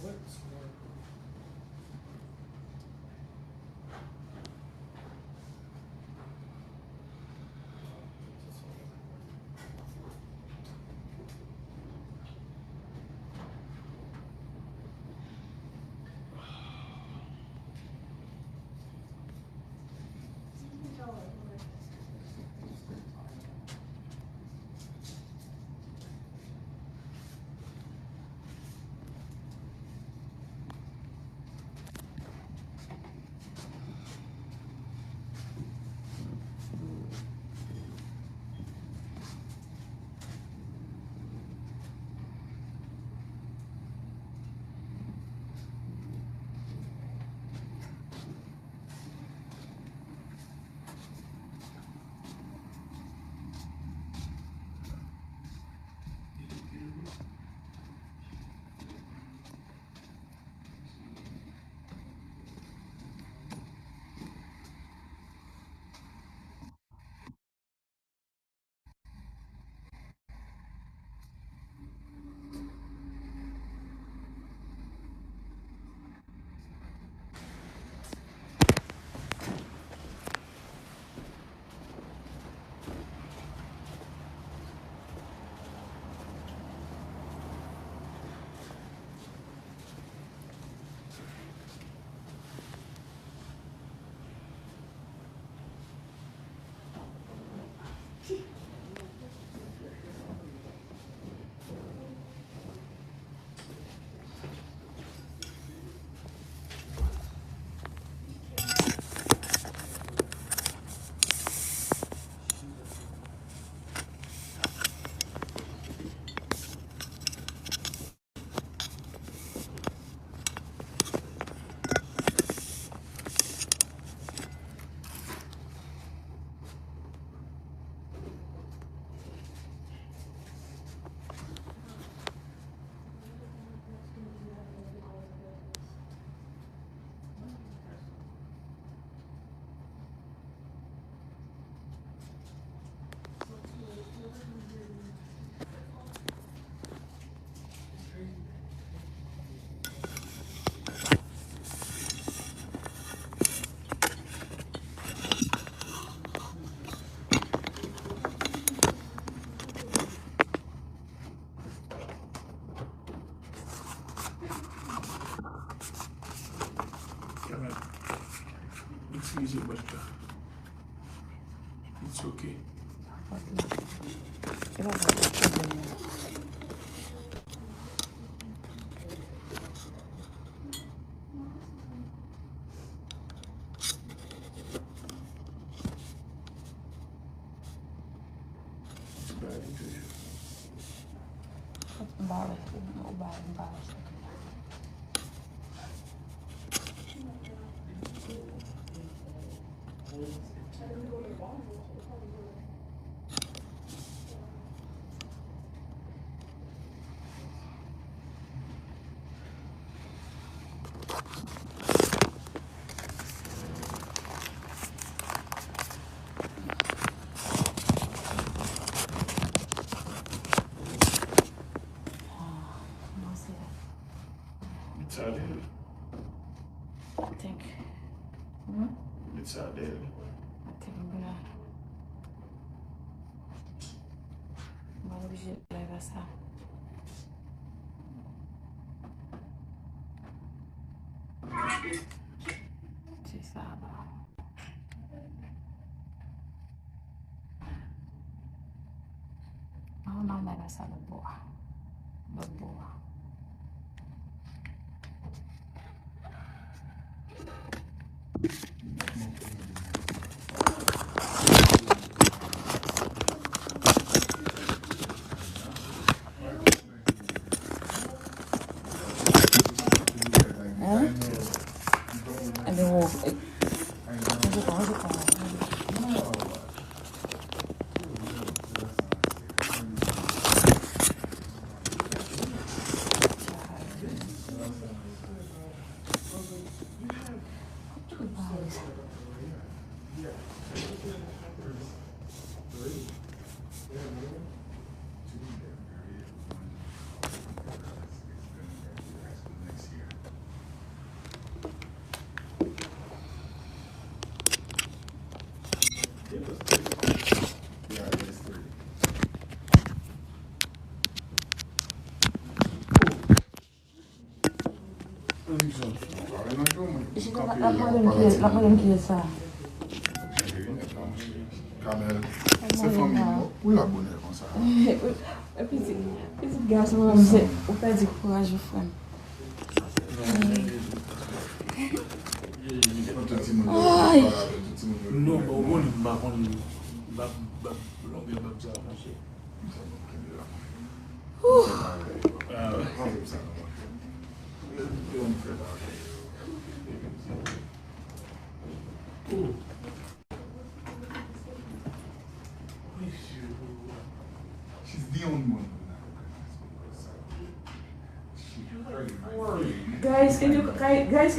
What's more? It's easy, but it's okay. It's bad intuition. It's embarrassing. No bad embarrassing. It's out there. I think. It's out there. I think I'm obligé de lever ça. C'est ça. Non, lever ça de bois. De bois. And then we'll. La madame qui est ça. C'est famille, où la bonne comme ça? Petit garçon, on peut dire courage au frère. Non, mais au moins, il m'a rendu. L'anglais m'a bien arrangé. She's the only one. Guys, can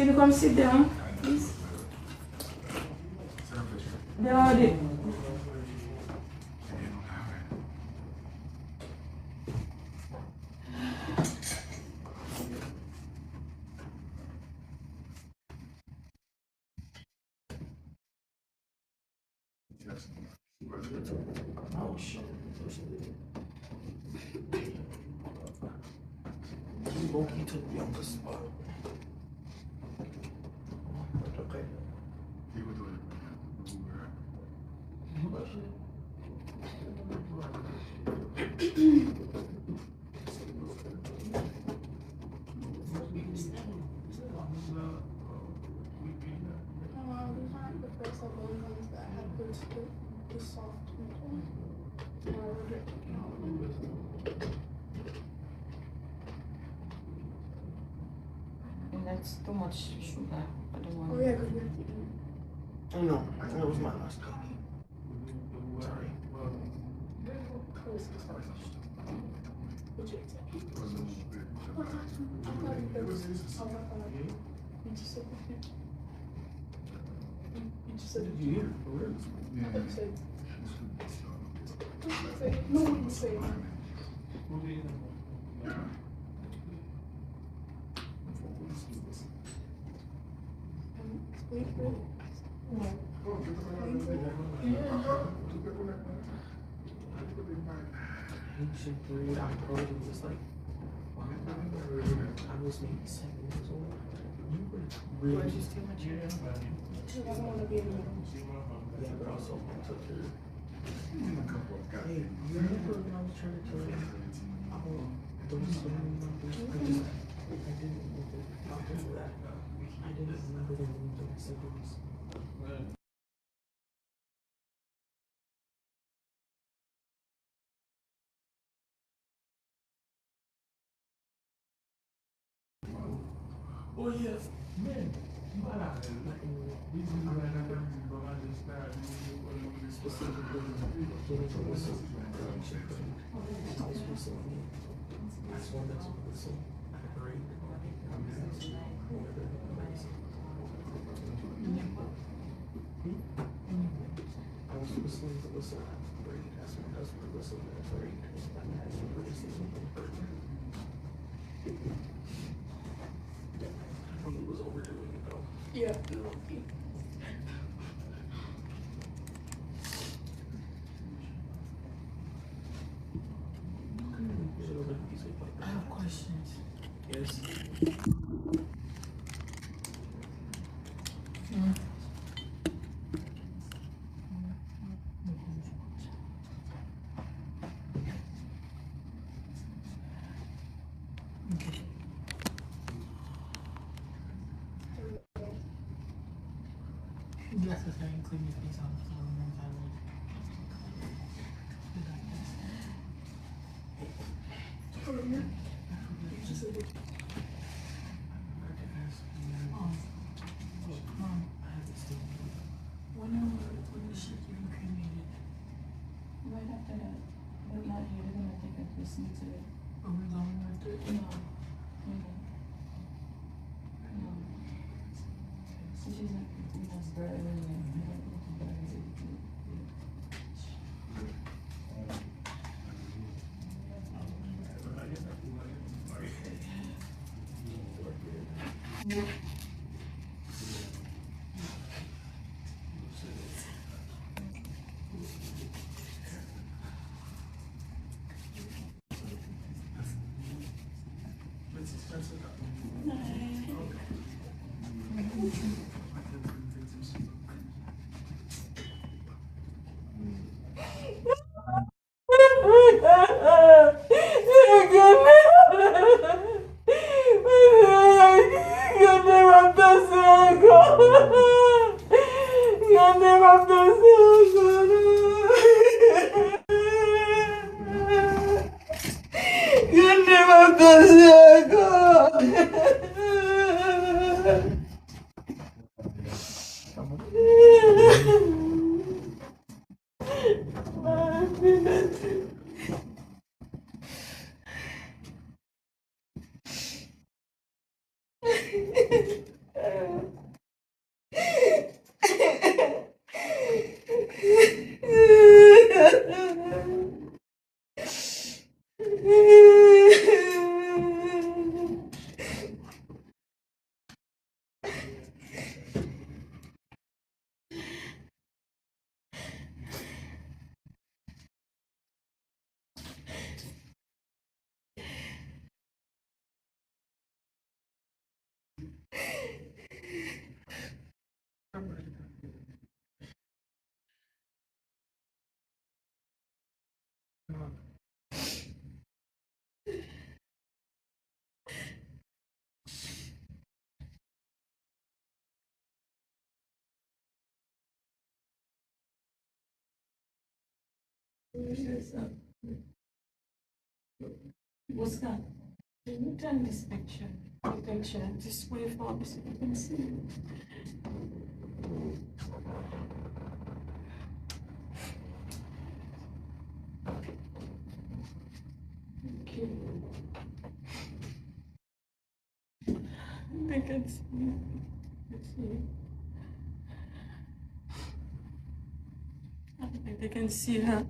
you come sit down, please? They are the. Oh, shit. He low-key took me on the spot. Okay. He would do it. And that's too much sugar. I don't want. Oh yeah, good. I know. I think it was my last cup. Sorry. Did you hear? For real? No one say. Ancient period, October was like, wow, I was maybe 7 years old. You were really just too much. I don't want to be in the middle. Yeah, but also I took your. Hey, you remember when I was trying to tell you about those family members? I didn't remember after that. I didn't remember the names of the siblings. Oh yeah, man. Specifically, getting to whistle. I was recently, I swore that's a whistle at a parade. I was whistling the whistle at the parade. I swore that's the whistle at a parade. I had never seen anything. Yeah, no. I have questions. Yes. Okay. Glasses are including your face on the floor and then when is she getting cremated? Right after that, but not here, they're gonna take a Christmas to it. Are we going right there? No. No. So she's like, bury her in What's that? Can you turn this picture? The picture this way for so you can see it. Okay. They can see it. Let's see. I don't think they can see her.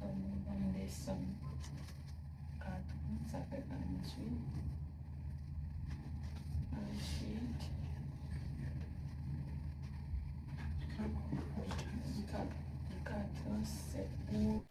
On descend 4, ça fait 48. Ensuite, 4, 7, 9.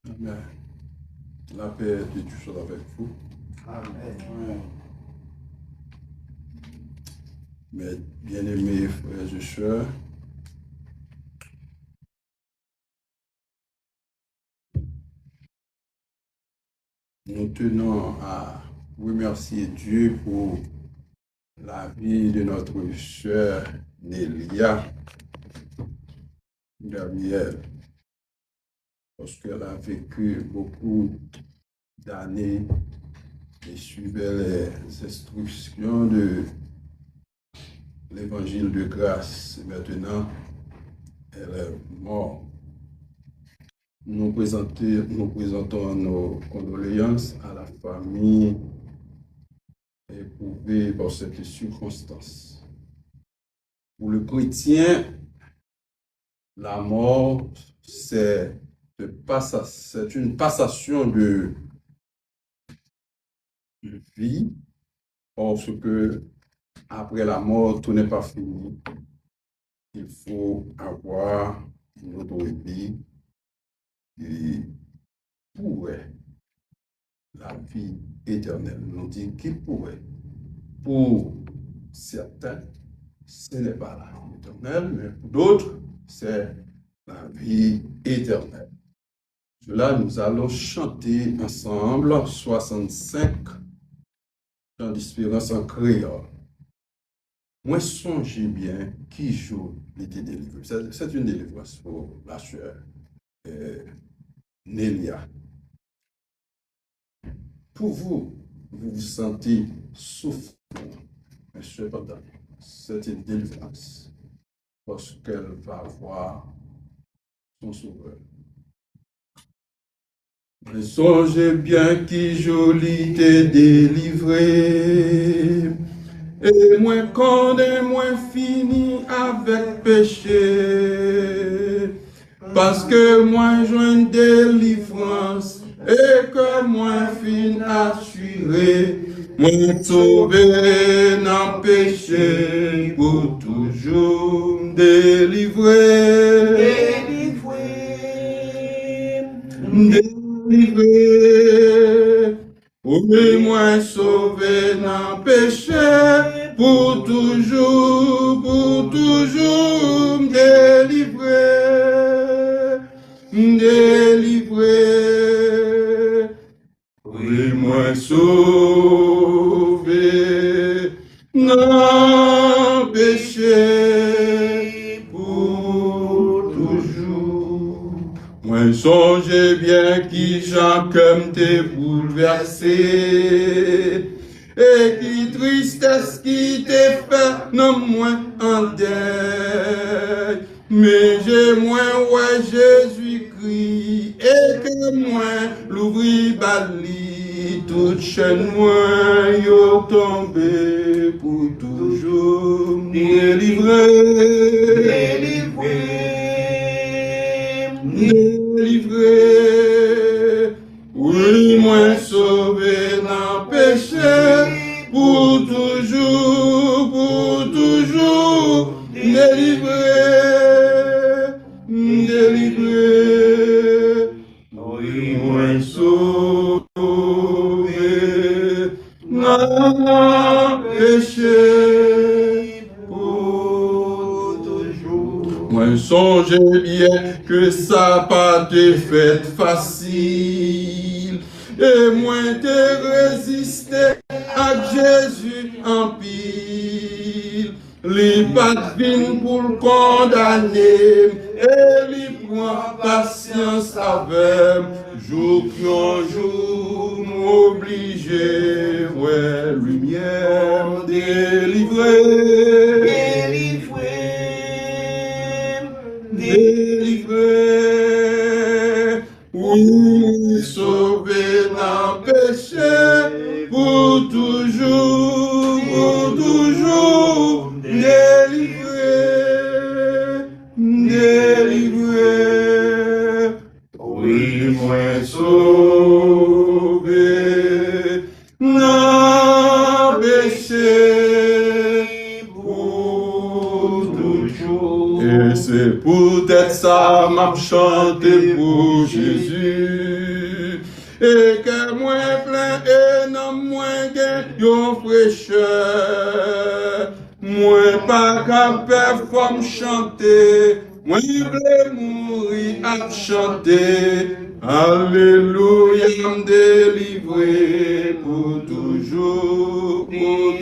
Amen. La paix de Dieu soit avec vous. Amen. Mes bien-aimés frères et sœurs, nous tenons à remercier Dieu pour la vie de notre sœur Nélia Gabriel, parce qu'elle a vécu beaucoup d'années et suivait les instructions de l'évangile de grâce. Et maintenant, elle est morte. Nous présentons nos condoléances à la famille éprouvée par cette circonstance. Pour le chrétien, la mort, c'est une passation de vie, parce que après la mort, tout n'est pas fini. Il faut avoir une autre vie qui pourrait la vie éternelle. Nous dit qu'il pourrait. Pour certains, ce n'est pas la vie éternelle, mais pour d'autres, c'est la vie éternelle. Cela, nous allons chanter ensemble 65 chants d'espérance en créole. Moi, songez bien qui joue l'été délivré. C'est une délivrance pour la sœur Nélia. Pour vous, vous vous sentez souffrant, mais cependant, c'est une délivrance parce qu'elle va voir son sauveur. Mais songez bien qui joli t'est délivré, et moins condamné, moins fini avec péché, parce que moins joint délivrance, et que moins fin assuré, moins sauvé dans péché, pour toujours délivré. délivré. Oui, moi sauvé dans péché, pour toujours me délivrer, me délivrer. Oui, moi sauvé dans péché, pour toujours. Moi songe bien qui Jean comme t'es bouleversé, et qui tristesse qui t'est fait, non moins en deuil. Mais j'ai moins, ouais, Jésus-Christ, et que moins l'ouvri bali, toute chaîne moins, yo tombé pour toujours me délivrer, délivrer. Oui, moi sauvé dans péché, pour toujours, délivrer, délivrer. Oui, moi sauvé dans péché, pour toujours. Moi songe bien que ça pas été fait facile, et moi te résister à Jésus en pile. Les pas vin pour le condamner, et il prend patience avec, jour qu'un jour m'obliger, ouais, lumière délivrée, délivré, oui, sauvé dans péché, pour toujours, délivré, délivré, oui, moi sauvé dans péché, pour toujours. Et c'est peut-être ça m'a chanté pour Jésus, et que moins plein et non moins gain yon fraîcheur, moins pas capable comme chanter, moins voulais mourir à chanter, alléluia, me délivrer pour toujours, me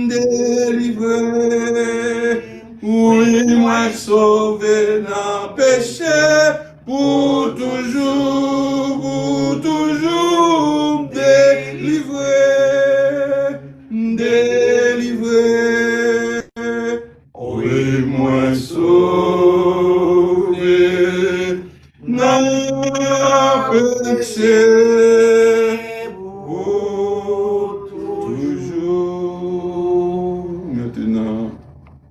délivrer, oui, moi sauvé dans péché, pour toujours, délivrer, délivrer, oui, moi sauvé dans péché, pour toujours. Maintenant,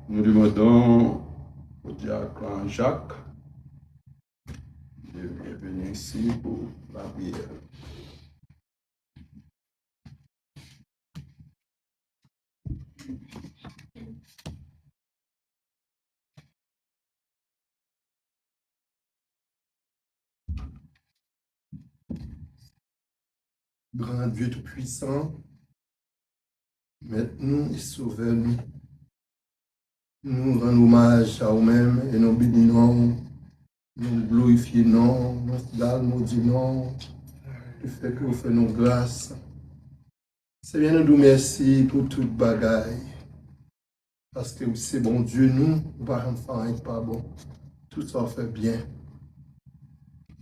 nous demandons au diacre Jacques de venir ici pour la prière. Grand Dieu Tout-Puissant, mette-nous et sauve-nous. Nous rendons hommage à nous-mêmes et nous bénissons, nous glorifions, nous maudissons le fait que vous faites nos grâces. Seigneur, nous nous merci pour toute bagaille. Parce que c'est bon Dieu, nous ne pouvons pas faire pas bon. Tout ça fait bien.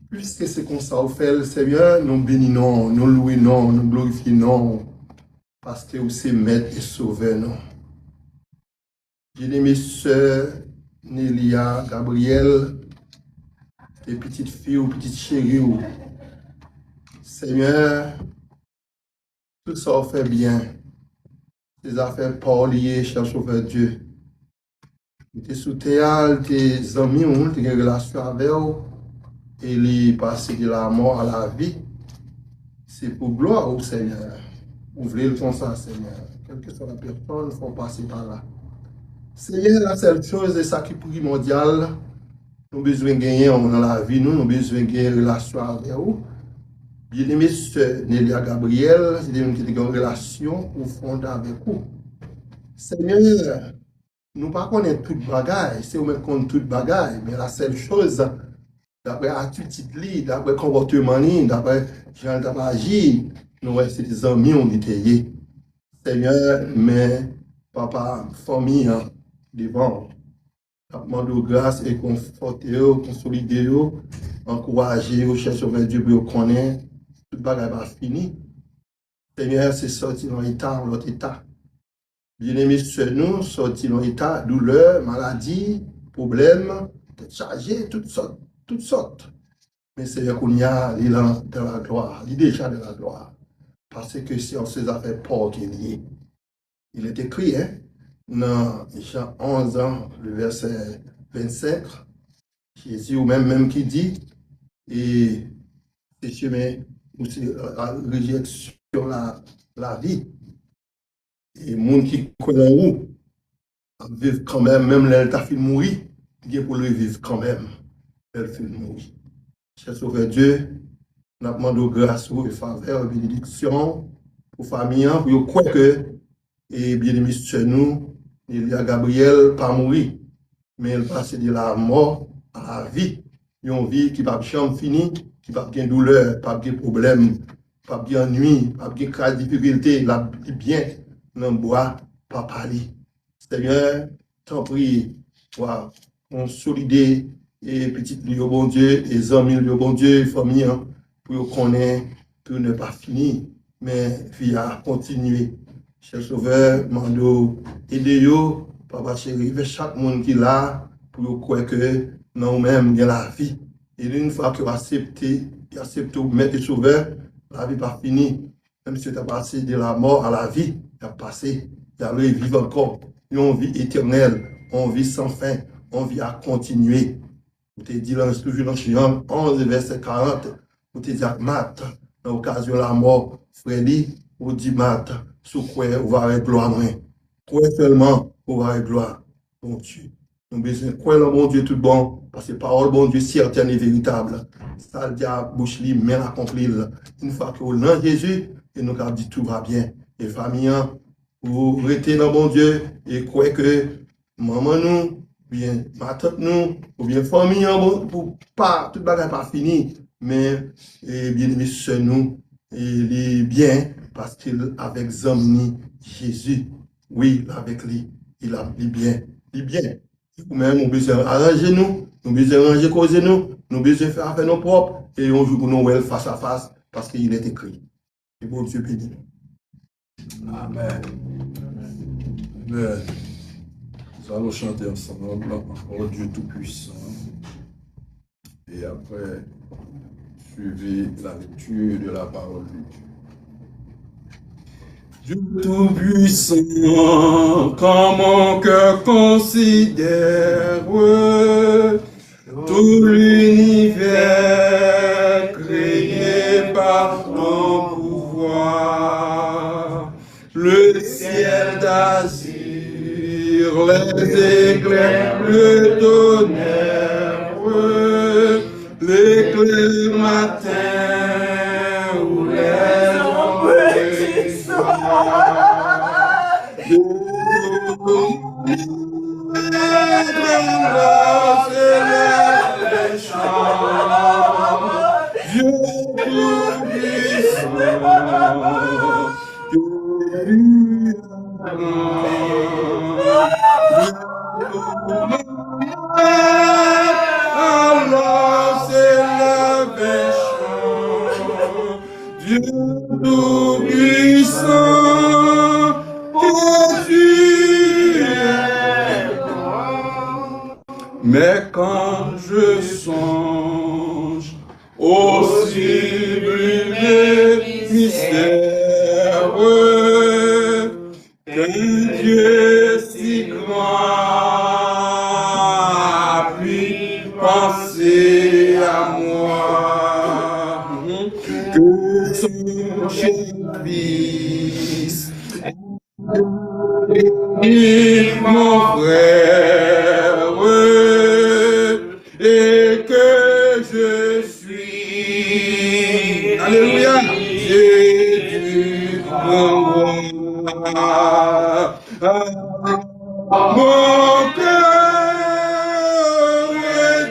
Puisque c'est comme ça, vous faites, Seigneur, nous bénissons, nous louons, nous glorifions. Parce que vous êtes maître et sauveur, non. Bien-aimées sœurs, Nélia, Gabriel, les petites filles ou petites chéries, Seigneur, tout ça fait bien. Les affaires pas liées, cherche vers Dieu. Tu es sous théâtre, tes amis ont une relation avec eux, et les passer de la mort à la vie. C'est pour gloire au Seigneur. Ouvrez le comme ça, Seigneur. Quelle que soit la personne, il faut passer par là. Seigneur, la seule chose, et ça qui est primordial, nous besoin de gagner dans la vie, nous avons besoin de gagner une relation avec vous. Bien-aimé, sœur Nélia Gabriel, c'est des gens qui ont une relation profonde avec vous. Seigneur, nous ne connaissons pas toute bagaille, c'est vous-même qui connaissez toute bagaille, mais la seule chose, d'après l'attitude, d'après le comportement, d'après Jean Tabagi, nous c'est des amis on dit Seigneur, mais papa, famille, devant, demande grâce et conforter, consolider, encourager, chercher vers Dieu pour connaître, tout bagaille va fini. Seigneur, c'est sorti dans l'état, l'autre état. Bien-aimés sur nous, sorti dans l'état, douleur, maladie, problème, chargé, toutes sortes. Mais Seigneur, qu'on y a, il est dans la gloire, il est déjà dans la gloire. Parce que si on se fait pas qu'il est, il est écrit, hein, dans Jean 11, le verset 25, Jésus ou même qui dit, et c'est chemin, ou c'est la réjection la vie. Et les gens qui croient en vous, vivent quand même l'elle t'a fait mourir, bien pour le vivre quand même, elle fait mourir. Cher Sauveur Dieu, nous demandons grâce et faveur, bénédiction pour la famille, pour croire que, et bien aimé sur nous, il y a Gabriel pas mourir, mais elle passe de la mort à la vie. Une vie qui va jamais finir, qui va pas de douleur, pas de problème, pas de ennui, pas de difficulté, la bien, dans le bois, pas parler. Seigneur, t'en prie, on solider et petit lieu bon Dieu, et amis lieu bon Dieu, famille, pour connaître, pour ne pas finir, mais via continuer. Cher Sauveur, mando, aidez-vous, papa chéri, vers chaque monde qui est là, pour croire que nous-mêmes, il y a la vie. Et une fois que vous acceptez, mettre Sauveur, la vie n'est pas finie. Même si tu as passé de la mort à la vie, tu as passé, tu as vivre encore. Une vie éternelle, on vit sans fin, on vit à continuer. Vous te dit toujours dans Jean 11, verset 40, vous te dit à Matt, dans l'occasion de la mort, Freddy, vous dit Matt, sous quoi vous va avec gloire moins. Quoi seulement vous va avec gloire, bon Dieu. Nous avons besoin de quoi le bon Dieu tout bon, parce que la parole bon Dieu certaine et véritable. Ça le diable bouche libre, mais l'accomplir. Une fois que vous l'avez Jésus, et nous avons dit tout va bien. Et famille, vous restez dans bon Dieu et croyez que maman nous, bien ma tante nous, ou bien famille, pour pas, tout le bagage pas fini, mais bien aimé sur nous, il est bien parce qu'il avec Zamni, Jésus, oui, avec lui, il a bien, Nous-mêmes, nous besoin arranger nous besoin arranger causer nous besoin faire affaire nos propres, et on joue pour nous face à face, parce qu'il est écrit. Et bon Dieu béni. Amen. Amen. Nous allons chanter ensemble encore Dieu Tout-Puissant. Et après, suivez la lecture de la parole de Dieu. Dieu Tout-Puissant, quand mon cœur considère tout l'univers créé par ton pouvoir, le ciel d'azur, les éclairs, le tonnerre, l'éclair matin ou les ombres Dieu tout-puissant, alors s'élève chant, Dieu tout-puissant, que tu es grand. Mais quand je songe au sublime mystère qu'un Dieu si grand puis penser à moi, que son cher fils est mon frère et que je suis. Alléluia. Jésus, mon roi. Mon cœur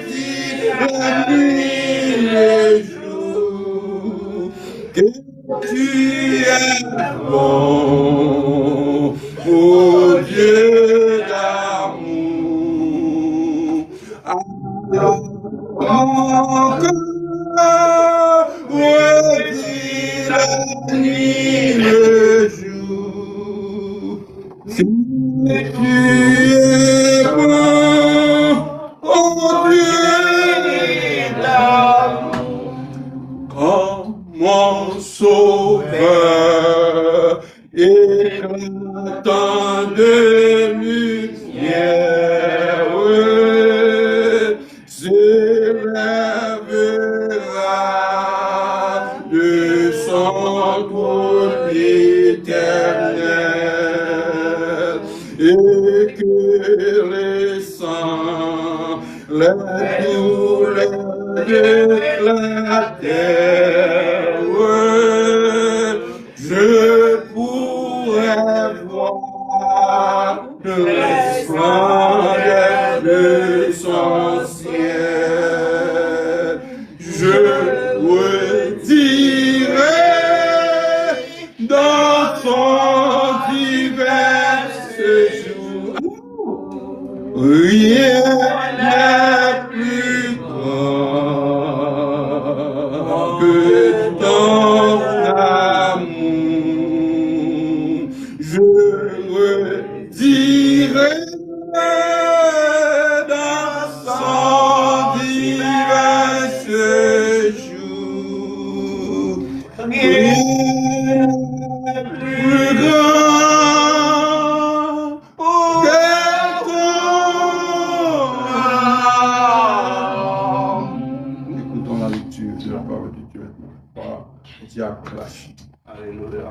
dit la nuit, le jour, que tu es bon, oh Dieu d'amour. Alors, mon cœur dit la nuit, le jour, si tu es bon, oh Dieu d'amour, comme mon sauveur, éclatant de lumière, s'élèvera de son trône éternel, et que les saints, les douleurs de la terre, je pourrais voir le splendeur de son ciel. Je redirai dans son divers jours. Rien n'est plus grand que ton amour. Je redirai dans son divers jours. Rien n'est plus grand que ton amour. Écoutons la lecture de la parole de Dieu par Diacre Clash. Alléluia.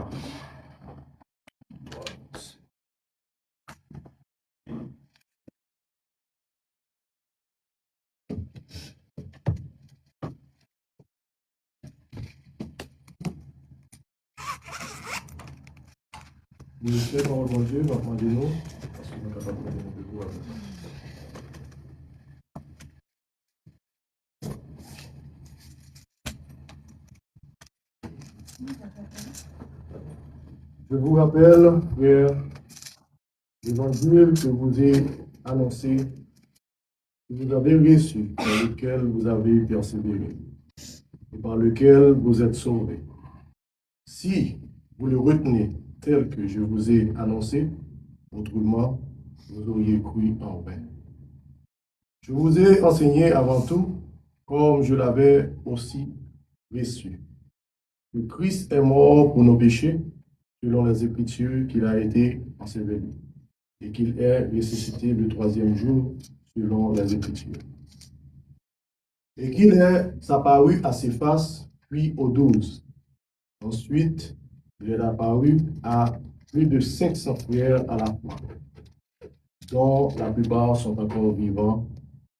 Nous sommes parole de Dieu, nous demandons, parce que nous sommes capables de vous avec ça. Je vous rappelle, frère, l'évangile que vous ai annoncé, que vous avez reçu, dans lequel vous avez persévéré, et par lequel vous êtes sauvés. Si vous le retenez tel que je vous ai annoncé, autrement, vous auriez cru en vain. Je vous ai enseigné avant tout, comme je l'avais aussi reçu, que Christ est mort pour nos péchés, selon les Écritures, qu'il a été enseveli, et qu'il est ressuscité le troisième jour, selon les Écritures, et qu'il est apparu à ses faces, puis aux 12. Ensuite, il est apparu à plus de 500 frères à la fois, dont la plupart sont encore vivants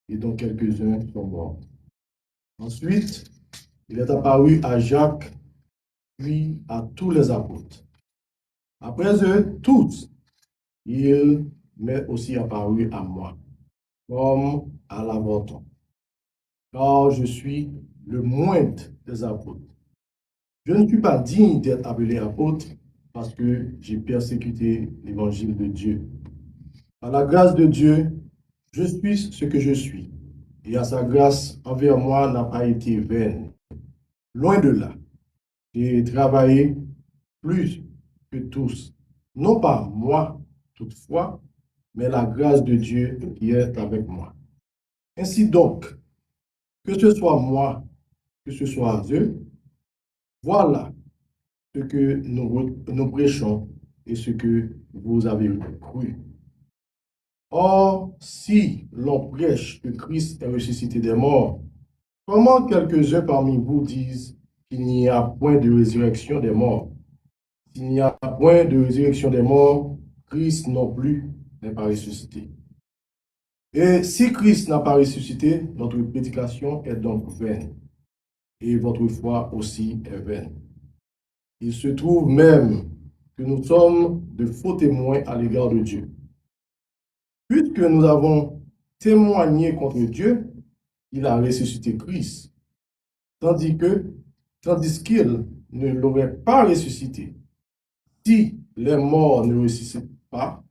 et dont quelques-uns sont morts. Ensuite, il est apparu à Jacques, puis à tous les apôtres. Après eux tous, il m'est aussi apparu à moi, comme à l'avorton, car je suis le moindre des apôtres. Je ne suis pas digne d'être appelé apôtre parce que j'ai persécuté l'évangile de Dieu. Par la grâce de Dieu, je suis ce que je suis, et à sa grâce envers moi n'a pas été vaine. Loin de là, j'ai travaillé plus que tous, non pas moi toutefois, mais la grâce de Dieu qui est avec moi. Ainsi donc, que ce soit moi, que ce soit eux, voilà ce que nous prêchons et ce que vous avez cru. Or, si l'on prêche que Christ est ressuscité des morts, comment quelques-uns parmi vous disent qu'il n'y a point de résurrection des morts? S'il n'y a point de résurrection des morts, Christ non plus n'est pas ressuscité. Et si Christ n'a pas ressuscité, notre prédication est donc vaine, et votre foi aussi est vaine. Il se trouve même que nous sommes de faux témoins à l'égard de Dieu. Puisque nous avons témoigné contre Dieu, il a ressuscité Christ, tandis qu'il ne l'aurait pas ressuscité. Si les morts ne ressuscitent pas,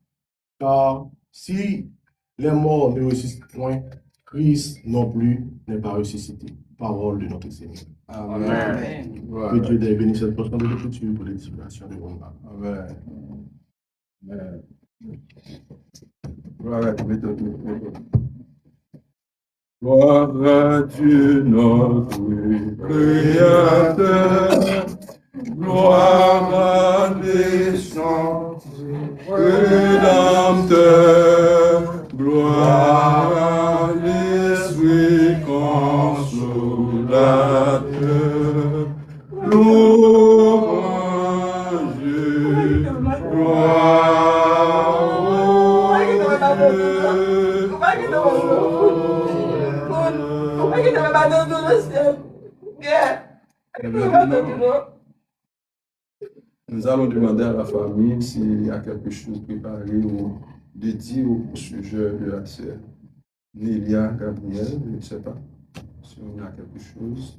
car si les morts ne ressuscitent point, Christ non plus n'est pas ressuscité. Parole de notre Seigneur. Amen. Que Dieu ait béni cette portion de l'écriture pour l'édification de vos âmes. Amen. Amen. Gloire à Dieu, Gloire à Dieu, notre Créateur. Gloire à des saints rédempteurs. Gloire à l'Esprit consolateur. Louange, Nous allons demander à la famille s'il y a quelque chose préparé ou dédié au sujet de la sœur Nélia Gabriel. Je ne sais pas si on a quelque chose.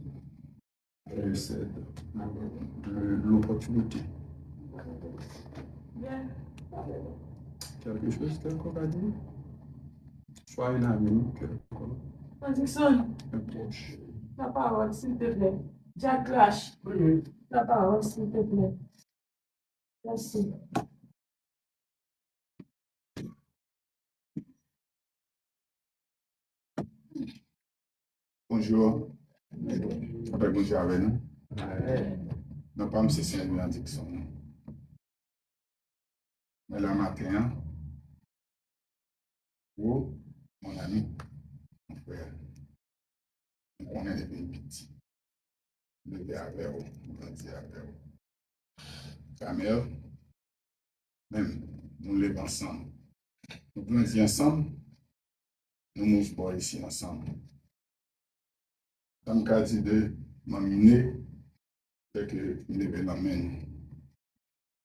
C'est de l'opportunité. Quelque chose quelqu'un va dire? Soit une amie, quelqu'un. Anderson, Un proche. la parole, s'il te plaît. Jack Lash, la parole, s'il te plaît. Merci. Bonjour. Après, bonjour avec nous. Non, pas M. Saint-Louis Dixon. Mais le matin, vous, mon ami, mon frère, on est des petits. Levé avec vous, grandi avec vous. Ta mère, même, nous levons ensemble. Nous grandissons ensemble, nous mouvons ici ensemble. Comme je dis de m'amener, c'est que je vais l'emmener.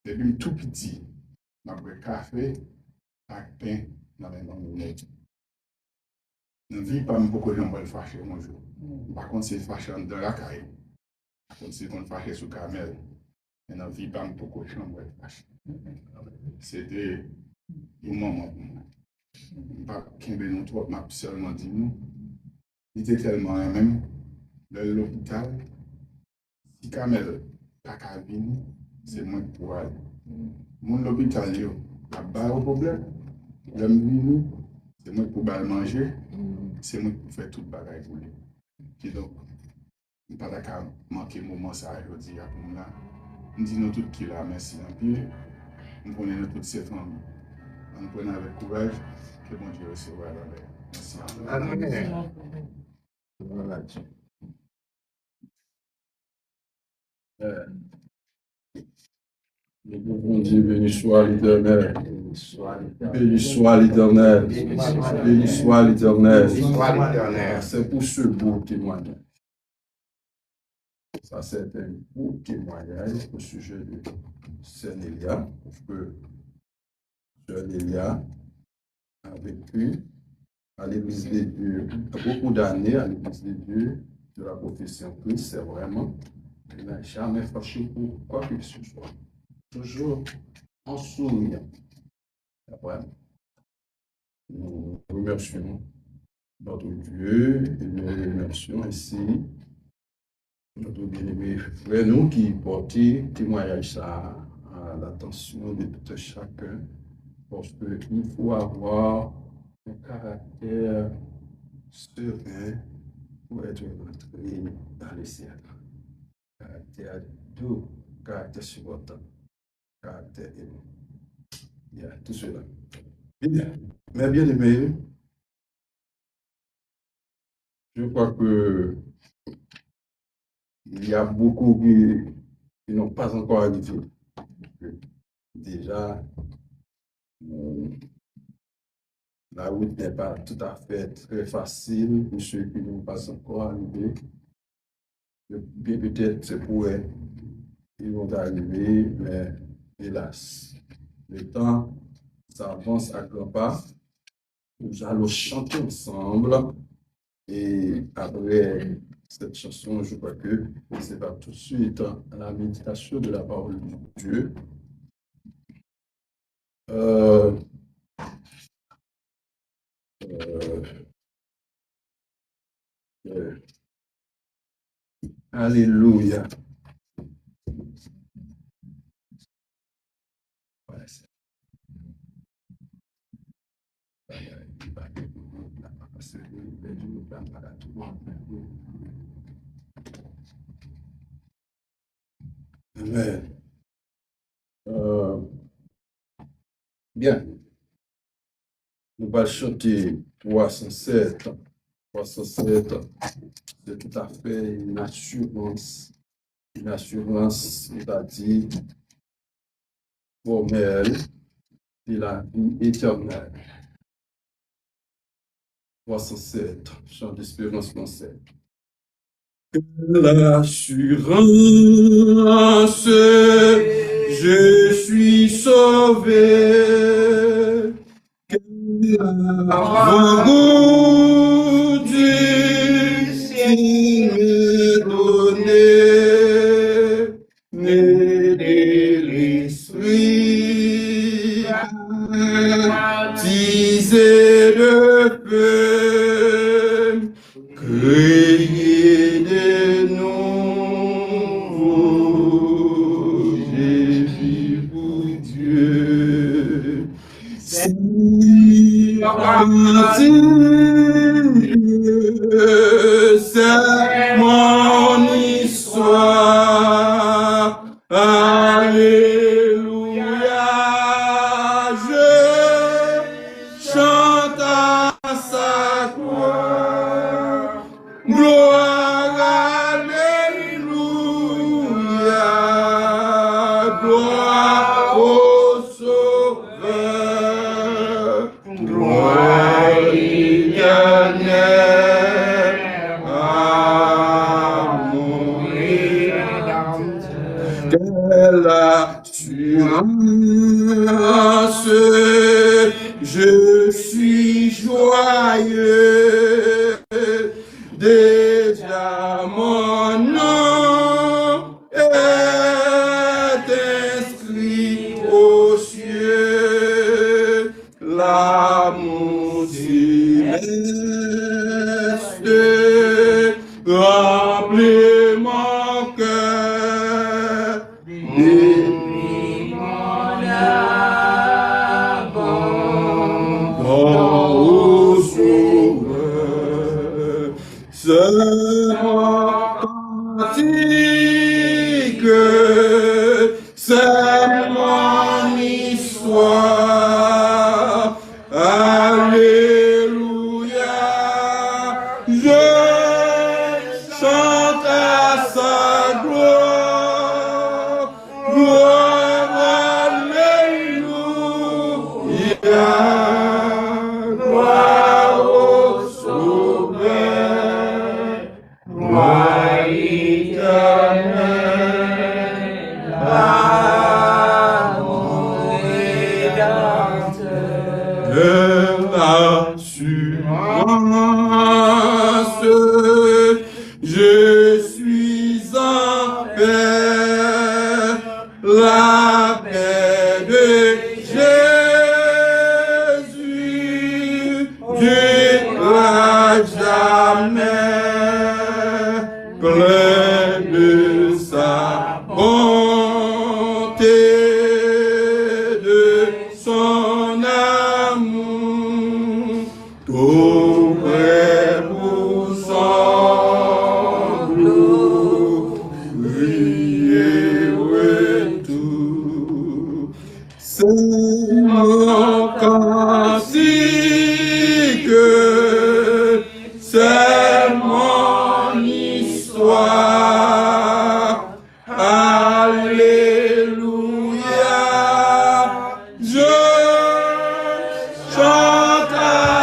Depuis tout petit, je bois café avec pain dans les mains. Je ne vis pas beaucoup de gens fâchés un jour. Par contre, c'est fâché dans la caille. Par contre, c'est fâché sous camel. Je ne vis pas beaucoup de gens fâchés. C'était un moment pour moi. Je ne pas nous trop, je seulement dit nous. Il était tellement même. De l'hôpital, si Kamel n'a pas venir, c'est moi qui pourrais aller. Mon hôpital, il a pas de problème. J'aime venir, c'est moi qui pourrais manger, c'est moi qui faire tout le bagage pour lui. Et donc, je ne peux pas manquer le moment ça aujourd'hui. Je dis nous tous qui là, merci. Et puis, nous prenons toutes ces familles. Nous prenons avec courage, que bon Dieu recevra la paix. Merci. Amen. Voilà. Nous pouvons dire béni soit l'Éternel. Béni soit l'Éternel. Béni soit l'Éternel. C'est pour ce beau témoignage. Ça, c'est un beau témoignage au sujet de Sœur Nélia, parce que Sœur Nélia a vécu à l'Église de Dieu beaucoup d'années à l'Église de Dieu de la profession Christ, c'est vraiment. Il n'a jamais fâché pour quoi que ce soit. Toujours en souriant. Après, nous remercions notre Dieu et nous remercions ici notre bien-aimé frère nous qui portait témoignage ça à l'attention de tout chacun parce qu'il faut avoir un caractère serein pour être rentré dans les ciels. Caractère doux, caractère supportant, caractère aimant. Il y a tout cela. Bien, mais bien aimé, je crois que il y a beaucoup qui n'ont pas encore arrivé. Déjà, La route n'est pas tout à fait très facile pour ceux qui n'ont pas encore arrivé. Bien peut-être c'est pour eux, ils vont arriver, mais hélas, le temps s'avance à grands pas. Nous allons chanter ensemble et après cette chanson, je crois que c'est pas tout de suite à la méditation de la parole de Dieu. Alléluia. Voilà, c'est- Amen. Bien. Nous allons chanter 307. 307, c'est tout à fait une assurance, c'est-à-dire formelle de la vie éternelle. 307, chant d'espérance français. L'assurance, je suis sauvé. L'amour du ciel donné, né de l'esprit, baptisé de feu, créé de nouveau, j'ai vis pour Dieu. C'est mon histoire. Alléluia. Je chante à sa gloire. Gloire, alléluia. Gloire au Sauveur. Gloire éternelle à mon Rédempteur. Quelle assurance, je suis joyeux, déjà mon nom est inscrit aux cieux. L'amour céleste remplit mon cœur. Depuis mon abandon au Sauveur, c'est mon cantique, c'est mon histoire. Alléluia, je chante à sa gloire. Gloire, alléluia, gloire au Sauveur, gloire éternelle à mon Rédempteur. L'assurance, je suis en paix, la paix de Jésus durera jamais, plein de sa bonté, de son amour, tout près pour son briller retour. C'est mon cantique, c'est mon histoire. Alléluia, je chante à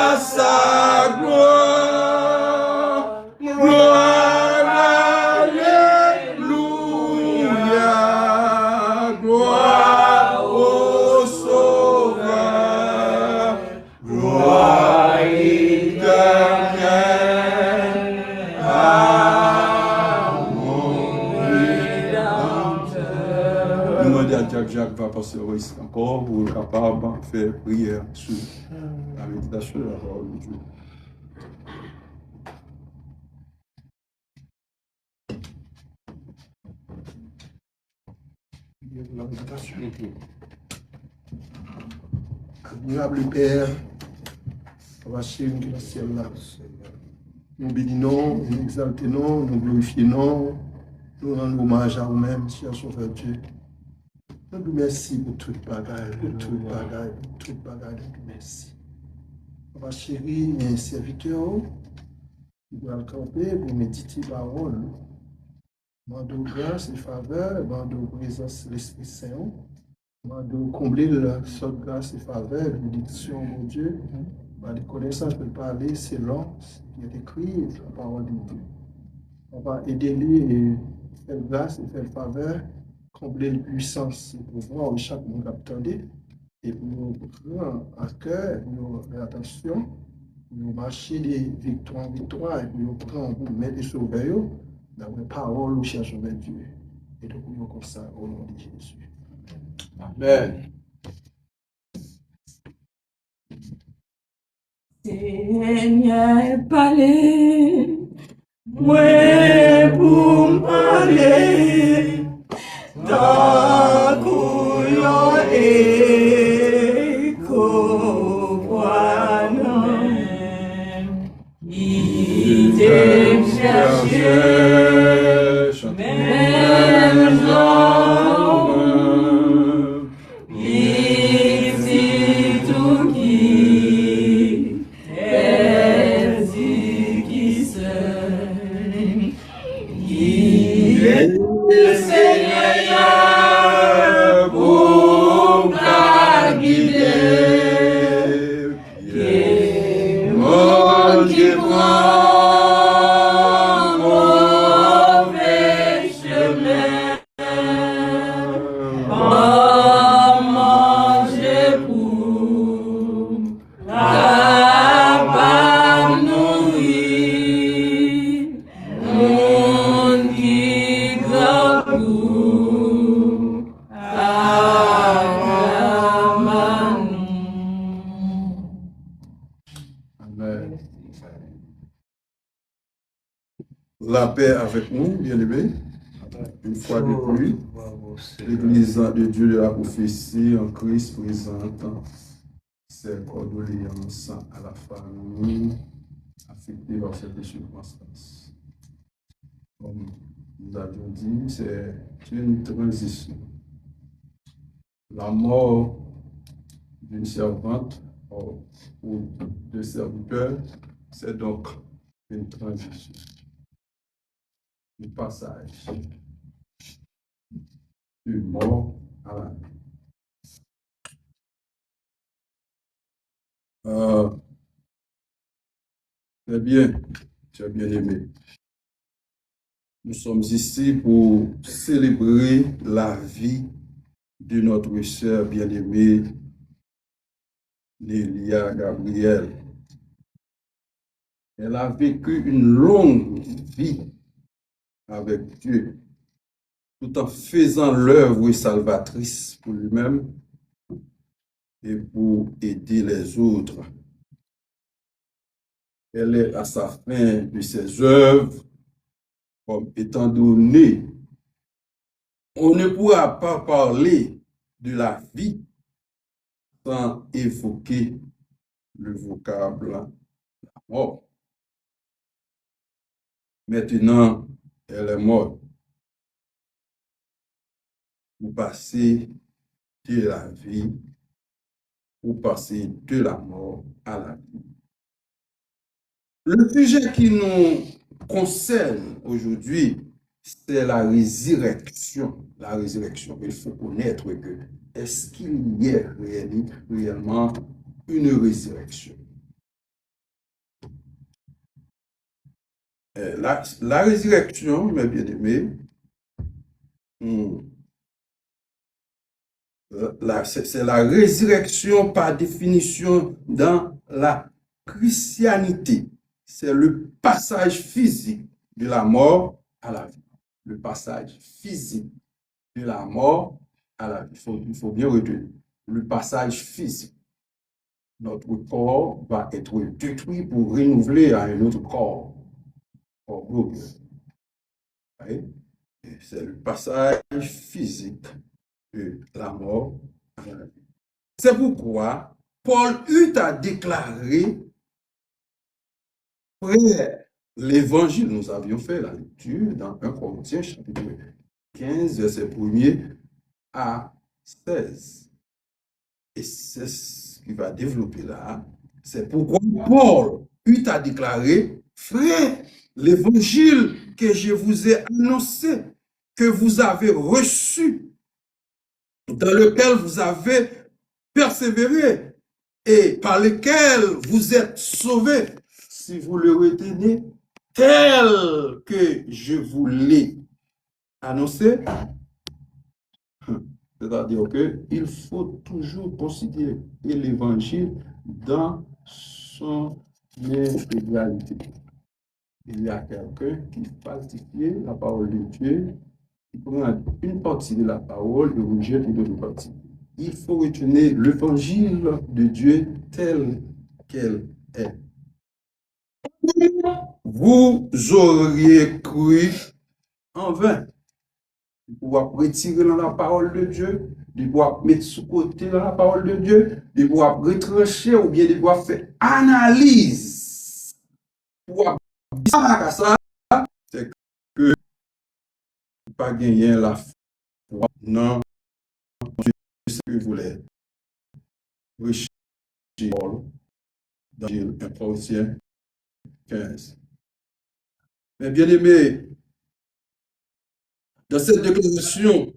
Frère Jacques va passer ici encore pour être capable de faire prière sur la méditation de la parole de Dieu. La méditation. Admirable Père, va chérir dans le ciel là. Nous bénissons, nous exaltons, nous glorifions, nous rendons hommage à vous-même, cher Sauveur Dieu. Nous vous remercions pour toute bagaille, pour toute bagaille, pour toute bagaille, nous vous remercions. On va chérir mes serviteurs qui doivent camper pour méditer la parole. Demandons grâce et faveur, demandons présence de l'Esprit Saint. Demandons combler la sorte de grâce et faveur, bénédiction, mon Dieu. Par les connaissances de parler selon ce qui est écrit, la parole de Dieu. On va aider lui et faire grâce et faire faveur, combler la puissance et pouvoir où chaque monde attendait. Et pour nous prendre à cœur, pour nous faire attention, pour nous marcher de victoire en victoire, et pour nous prendre, pour nous mettre des sauveurs dans la parole où cherche vers Dieu. Et donc, nous comme ça au nom de Jésus. Amen. Seigneur, parlez, moi pour m'aller, dans couillon écho, voilà, il t'aime chercher, même genre, il dit tout qui. Le Seigneur pour la guider, et mon qui prend mauvais chemin, pas manger pour la barbe nourrie, mon qui Amen. La paix avec nous, bien-aimés. Une fois de plus, l'Église de Dieu de la prophétie en Christ présente ses condoléances à la famille affectée par cette circonstance. Comme nous avions dit, c'est une transition. La mort d'une servante ou de serviteur, c'est donc une transition, un passage du mort à la vie. Très bien, tu as bien aimé. Nous sommes ici pour célébrer la vie de notre sœur bien-aimée, Nélia Gabriel. Elle a vécu une longue vie avec Dieu, tout en faisant l'œuvre salvatrice pour lui-même et pour aider les autres. Elle est à sa fin de ses œuvres, comme étant donné, on ne pourra pas parler de la vie sans évoquer le vocable la mort. Maintenant, elle est morte. Vous passez de la vie, vous passez de la mort à la vie. Le sujet qui nous concerne aujourd'hui, c'est la résurrection. La résurrection. Il faut connaître que est-ce qu'il y a réellement une résurrection? La résurrection, mes bien-aimés, c'est la résurrection par définition dans la christianité. C'est le passage physique de la mort à la vie. Le passage physique de la mort à la vie. Il faut bien retenir le passage physique. Notre corps va être détruit pour renouveler à un autre corps glorieux. C'est le passage physique de la mort à la vie. C'est pourquoi Paul eut à déclarer, frère, l'évangile, nous avions fait la lecture dans 1 Corinthiens chapitre 15, verset 1er à 16. Et c'est ce qu'il va développer là. C'est pourquoi Paul eut à déclarer, frère, l'évangile que je vous ai annoncé, que vous avez reçu, dans lequel vous avez persévéré et par lequel vous êtes sauvés, si vous le retenez tel que je vous l'ai annoncé. C'est-à-dire qu'il faut toujours considérer l'évangile dans son intégralité. Il y a quelqu'un qui falsifie la parole de Dieu, qui prend une partie de la parole et rejette une autre partie. Il faut retenir l'évangile de Dieu tel qu'elle est. Vous auriez cru en vain. De pouvoir retirer dans la parole de Dieu, de pouvoir mettre sous côté dans la parole de Dieu, de pouvoir retrancher ou bien de pouvoir faire analyse. Pouvoir dire ça, c'est que pas gagner la foi. Non, ce que vous voulez. Riche Paul, dans 1 Corinthiens 15. Mais bien aimé, dans cette déclaration,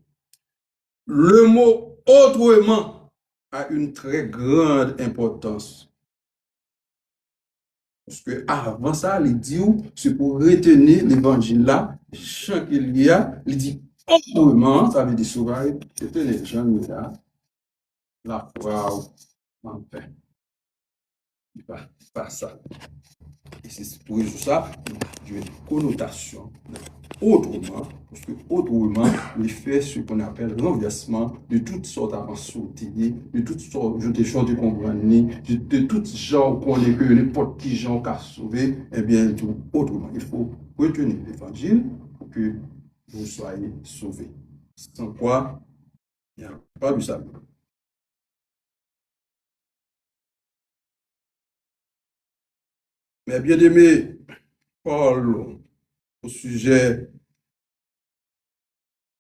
le mot autrement a une très grande importance. Parce que avant ça, il dit, c'est pour retenir l'évangile là, Jean qu'il y a, il dit autrement, ça veut dire souvent, c'était les gens là, la foi en paix. Pas ça. Et c'est pour ça, il y a une connotation autrement, parce que autrement, il fait ce qu'on appelle renversement de toutes sortes d'avancées, de toutes sortes de gens de comprendre, de toutes gens qu'on est que n'importe qui gens qu'a sauvé, eh bien, tout autrement. Il faut retenir l'évangile pour que vous soyez sauvés. Sans quoi, il n'y a pas de salut. Mais bien aimé, Paul, au sujet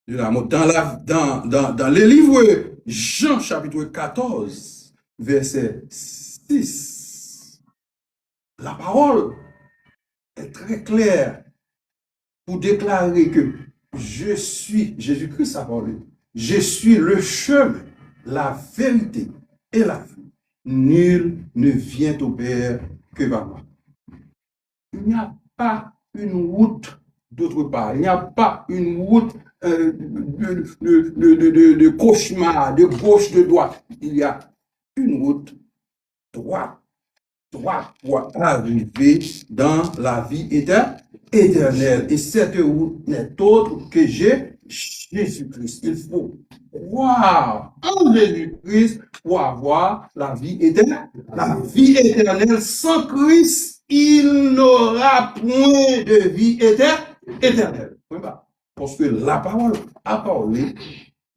de la mort, dans les livres Jean chapitre 14, verset 6, la parole est très claire pour déclarer que je suis, Jésus-Christ a parlé, je suis le chemin, la vérité et la vie. Nul ne vient au Père que par moi. Il n'y a pas une route d'autre part. Il n'y a pas une route de cauchemar, de gauche, de droite. Il y a une route droite pour arriver dans la vie éternelle. Et cette route n'est autre que Jésus-Christ. Il faut croire en Jésus-Christ pour avoir la vie éternelle. La vie éternelle sans Christ, il n'aura point de vie éternelle. Parce que la parole a parlé,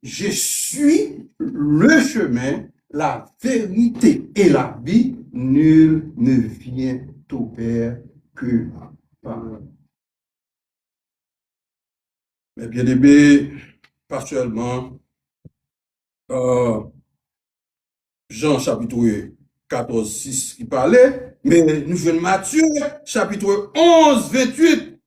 je suis le chemin, la vérité et la vie. Nul ne vient au Père que par moi. Mais bien aimé, partiellement, Jean chapitre 14, 6 qui parlait, mais nous venons Matthieu chapitre 11, 28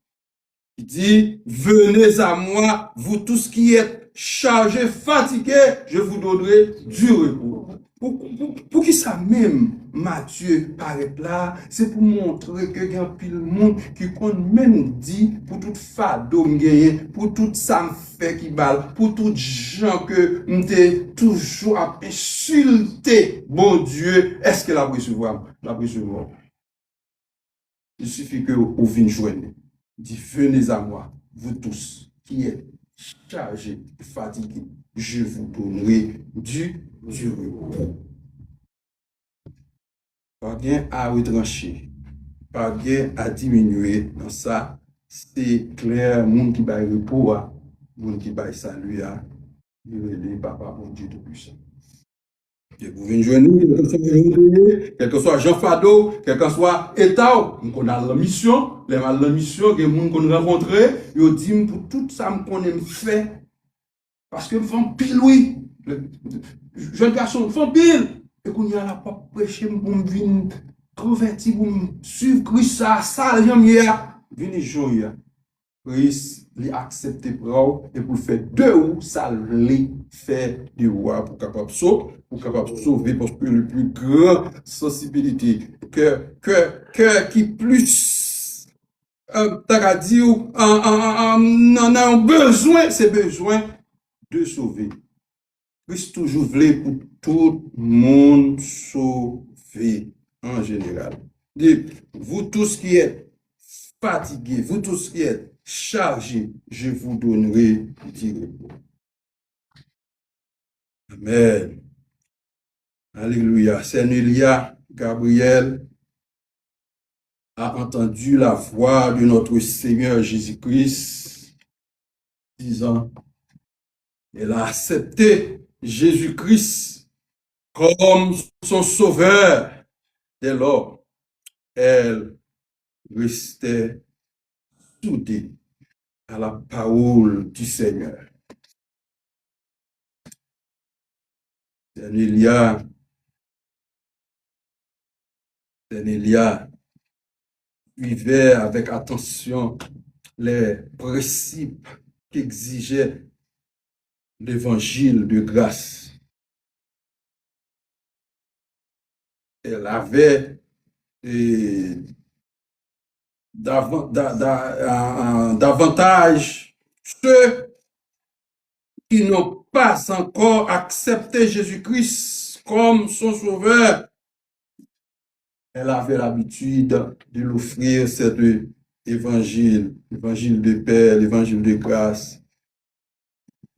qui dit, venez à moi, vous tous qui êtes chargés, fatigués, je vous donnerai du repos. Pour qui ça même, Matthieu paraît là, c'est pour montrer que il y a un pile monde qui compte même dit pour toute fado m'gagne, pour tout ça me fait qui balle, pour tout gens que m'te toujours à insulter, bon Dieu, est-ce que la recevoir? La recevoir. Il suffit que vous veniez joindre. Dit, venez à moi, vous tous qui êtes chargés, fatigués, je vous donnerai du repos. Pas bien à retrancher, pas bien à diminuer dans ça. C'est clair, monde qui baille repos, monde qui baille salut, il est papa bon Dieu tout puissant. Et vous venez joindre, quel que soit Jean Fado, quel que soit État, on a la mission, la mission, que monde qu'on rencontre, ils disent pour tout ça qu'on aime faire, parce que font pile, oui, jeune garçon, font pile, et qu'on y a la pas prêcher, pour me venir converti, pour me suivre Christ, ça, j'aime hier, venez jouer, Christ, li accepté pour et pour faire de ou, ça les fait de ou, pour capable sauver, parce que le plus grand sensibilité, que qui plus, t'as dit, en a besoin, c'est besoin de sauver. Christ toujours voulait pour tout le monde sauver en général. Dit, vous tous qui êtes fatigués, vous tous qui êtes chargés, je vous donnerai du repos. Amen. Alléluia. Seigneur Gabriel a entendu la voix de notre Seigneur Jésus-Christ disant, elle a accepté Jésus-Christ comme son sauveur. Dès lors, elle restait soudée à la parole du Seigneur. Seigneur suivait avec attention les principes qu'exigeait l'évangile de grâce. Elle avait davantage ceux qui n'ont pas encore accepté Jésus-Christ comme son sauveur. Elle avait l'habitude de l'offrir cet évangile, l'évangile de paix, l'évangile de grâce.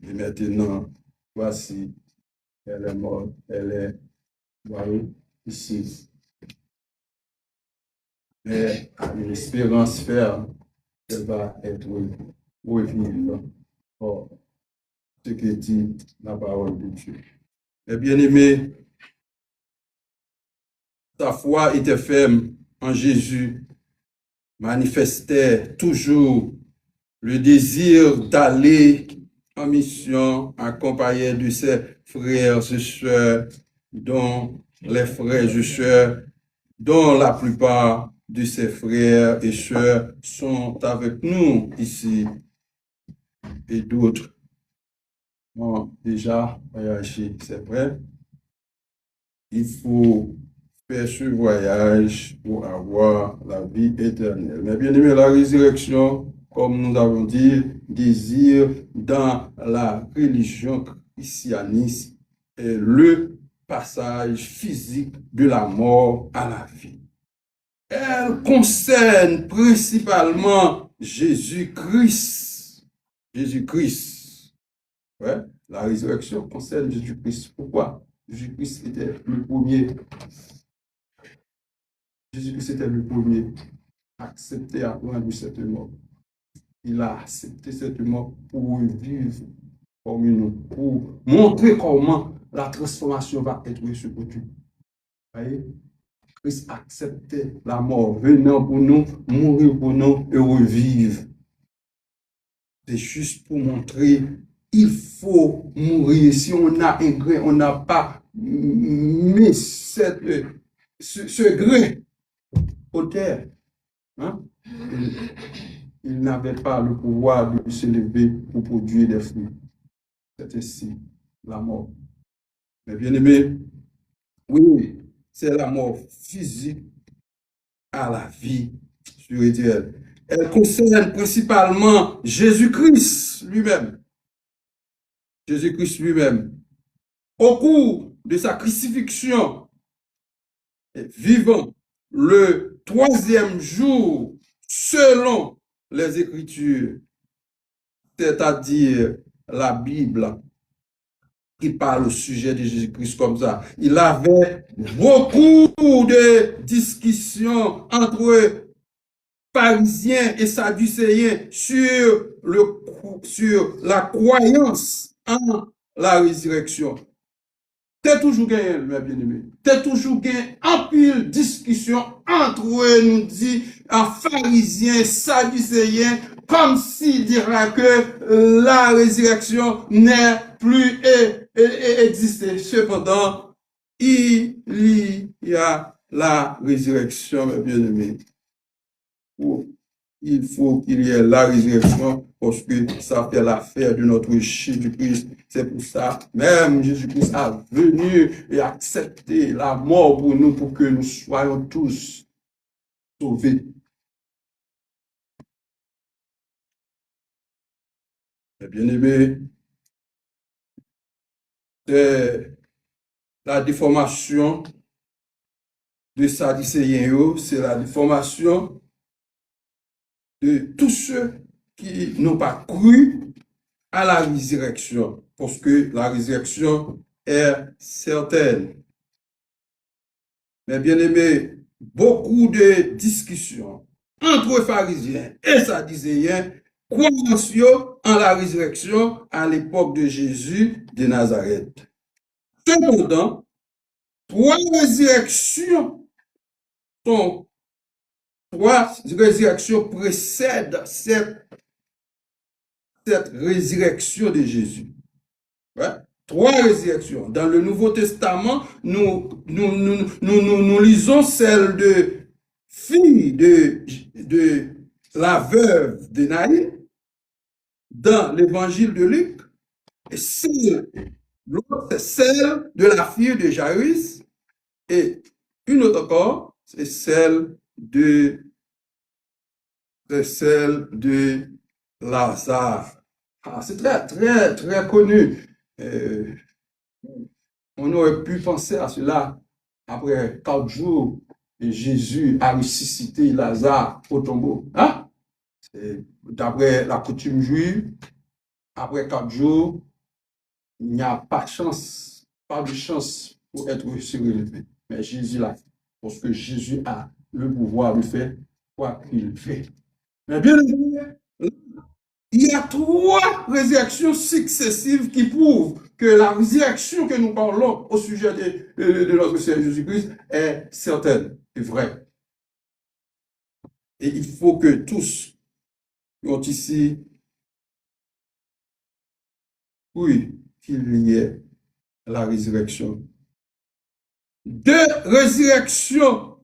Et maintenant, voici, elle est morte, elle est, voilà, ici. Mais à une espérance ferme, elle va être revivre. Or, ce que dit la parole de Dieu. Mais bien aimé, sa foi était ferme en Jésus, manifestait toujours le désir d'aller en mission, accompagné de ses frères et sœurs, dont les frères et sœurs, dont la plupart de ses frères et sœurs sont avec nous ici, et d'autres ont déjà voyagé. C'est vrai, il faut faire ce voyage pour avoir la vie éternelle. Mais bien aimé, la résurrection, comme nous avons dit, désir dans la religion christianiste est le passage physique de la mort à la vie. Elle concerne principalement Jésus-Christ. Jésus-Christ. Ouais, la résurrection concerne Jésus-Christ. Pourquoi? Jésus-Christ était le premier. Jésus-Christ était le premier à accepter à prendre cette mort. Il a accepté cette mort pour vivre parmi nous, pour montrer comment la transformation va être sur côté. Voyez? Christ acceptait la mort, venant pour nous, mourir pour nous et revivre. C'est juste pour montrer, il faut mourir. Si on a un grain, on n'a pas mis ce grain au terre. Hein? Il n'avait pas le pouvoir de se lever pour produire des fruits. C'est ainsi la mort. Mais bien aimé, oui, c'est la mort physique à la vie spirituelle. Elle concerne principalement Jésus-Christ lui-même. Jésus-Christ lui-même. Au cours de sa crucifixion, vivant le 3e jour selon les Écritures, c'est-à-dire la Bible, qui parle au sujet de Jésus-Christ comme ça. Il avait beaucoup de discussions entre pharisiens et sadducéens sur la croyance en la résurrection. T'es toujours gagné, mes bien-aimés. T'es toujours gagné en pile discussion entre eux, nous dit, en pharisiens, sadducéens, comme s'il dira que la résurrection n'est plus existée. Cependant, il y a la résurrection, mes bien-aimés. Il faut qu'il y ait la résurrection parce que ça fait l'affaire de notre Jésus-Christ. C'est pour ça, même Jésus-Christ a venu et accepté la mort pour nous, pour que nous soyons tous sauvés. Bien-aimés, c'est la déformation de Sadducéens, c'est la déformation de tous ceux qui n'ont pas cru à la résurrection, parce que la résurrection est certaine. Mais bien aimé, beaucoup de discussions entre pharisiens et sadducéens croient en la résurrection à l'époque de Jésus de Nazareth. Cependant, trois résurrections précèdent cette résurrection de Jésus. Ouais. Trois résurrections. Dans le Nouveau Testament, nous lisons celle de fille de la veuve de Naïm dans l'évangile de Luc. Et l'autre, c'est celle de la fille de Jairus. Et une autre encore, c'est celle de Lazare. Ah, c'est très, très, très connu. On aurait pu penser à cela après 4 jours et Jésus a ressuscité Lazare au tombeau. Hein? D'après la coutume juive, après 4 jours, il n'y a pas de chance pour être surélevé. Mais Jésus l'a fait, parce que Jésus a le pouvoir de faire quoi qu'il fait. Mais bien évidemment, il y a 3 résurrections successives qui prouvent que la résurrection que nous parlons au sujet de notre Seigneur Jésus-Christ est certaine et vraie. Et il faut que tous qui ont ici, oui, qu'il y ait la résurrection. 2 résurrections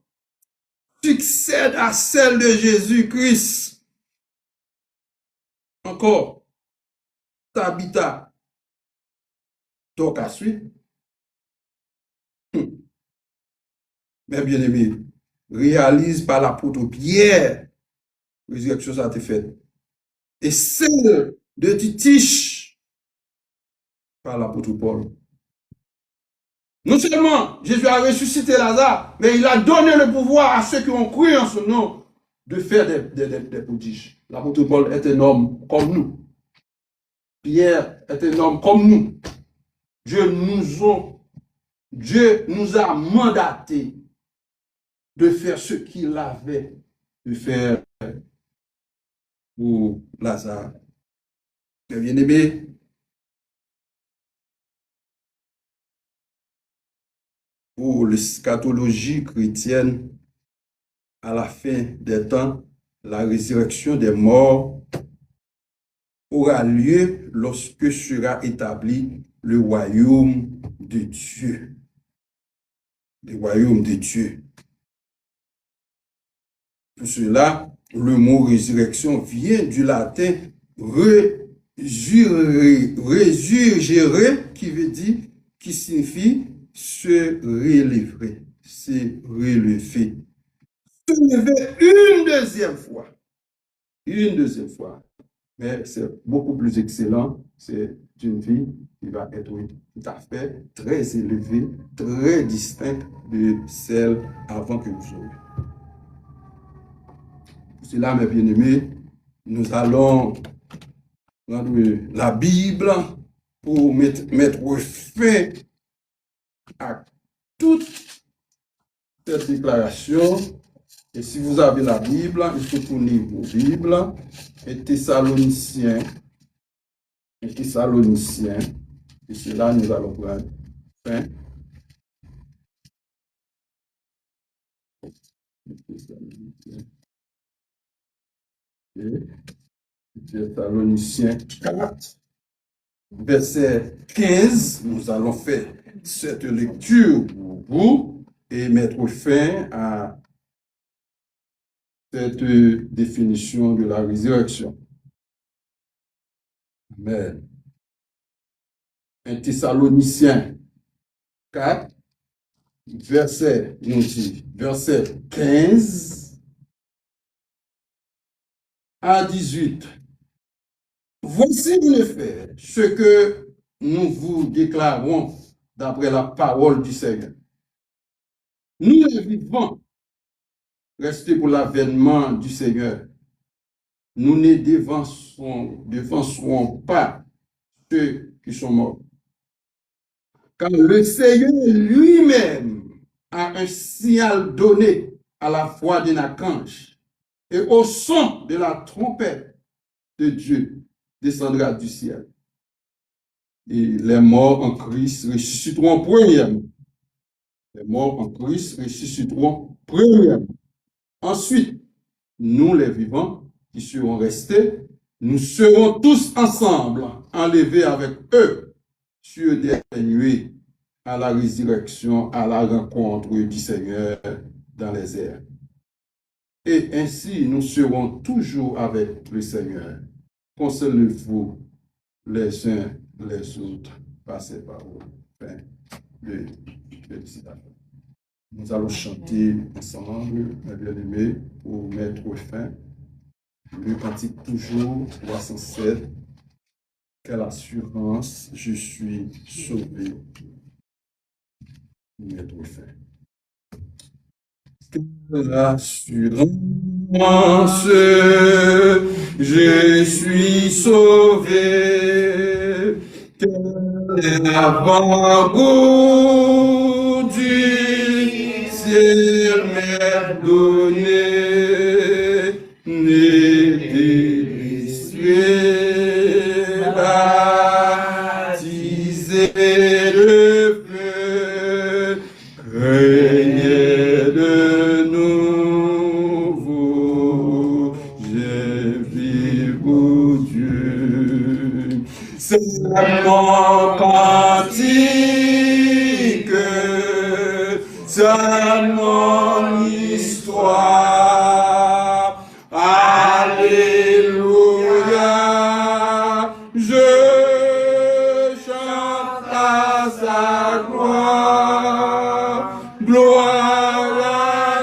succèdent à celle de Jésus-Christ. Encore, Tabitha, donc à suite. Mais bien aimé, réalise par l'apôtre Pierre, résurrection ça a été faite. Et celle de Titiche par l'apôtre Paul. Non seulement Jésus a ressuscité Lazare, mais il a donné le pouvoir à ceux qui ont cru en son nom de faire des prodiges. L'apôtre Paul est un homme comme nous. Pierre est un homme comme nous. Dieu nous a mandaté de faire ce qu'il avait de faire pour Lazare. Mes bien-aimés, pour l'eschatologie chrétienne, à la fin des temps, la résurrection des morts aura lieu lorsque sera établi le royaume de Dieu. Le royaume de Dieu. Pour cela, le mot résurrection vient du latin resurgere, qui signifie se relever, se relever. Se lever une deuxième fois. Une deuxième fois. Mais c'est beaucoup plus excellent. C'est une vie qui va être tout à fait très élevée, très distincte de celle avant que vous soyez. Pour cela, mes bien-aimés, nous allons prendre la Bible pour mettre fin à toute cette déclaration. Et si vous avez la Bible, il faut tourner vos Bibles. Et Thessaloniciens. Et c'est là nous allons prendre fin. Thessaloniciens 4, verset 15, nous allons faire cette lecture pour vous et mettre fin à cette définition de la résurrection. Amen. 1 Thessaloniciens 4, verset 15 à 18. Voici en effet ce que nous vous déclarons d'après la parole du Seigneur. Nous les vivants, restés pour l'avènement du Seigneur, nous ne devancerons pas ceux qui sont morts. Car le Seigneur lui-même a un signal donné à la voix d'un archange et au son de la trompette de Dieu descendra du ciel. Et les morts en Christ ressusciteront premièrement. Les morts en Christ ressusciteront premièrement. Ensuite, nous les vivants qui serons restés, nous serons tous ensemble enlevés avec eux sur des nuées à la résurrection, à la rencontre du Seigneur dans les airs. Et ainsi, nous serons toujours avec le Seigneur. Consolez-vous les uns les autres par ces paroles. Fin de félicitations. Nous allons chanter ensemble, mes bien-aimés, pour mettre fin. Le cantique toujours 307. Quelle assurance, je suis sauvé. Mettre fin. Quelle assurance, je suis sauvé. Quel avant-goût du ciel m'est donné. Né délicieux, baptisé de feu, craignez de nouveau, j'ai vu pour Dieu. C'est mon cantique, c'est mon histoire. Alléluia, je chante à sa gloire. Gloire,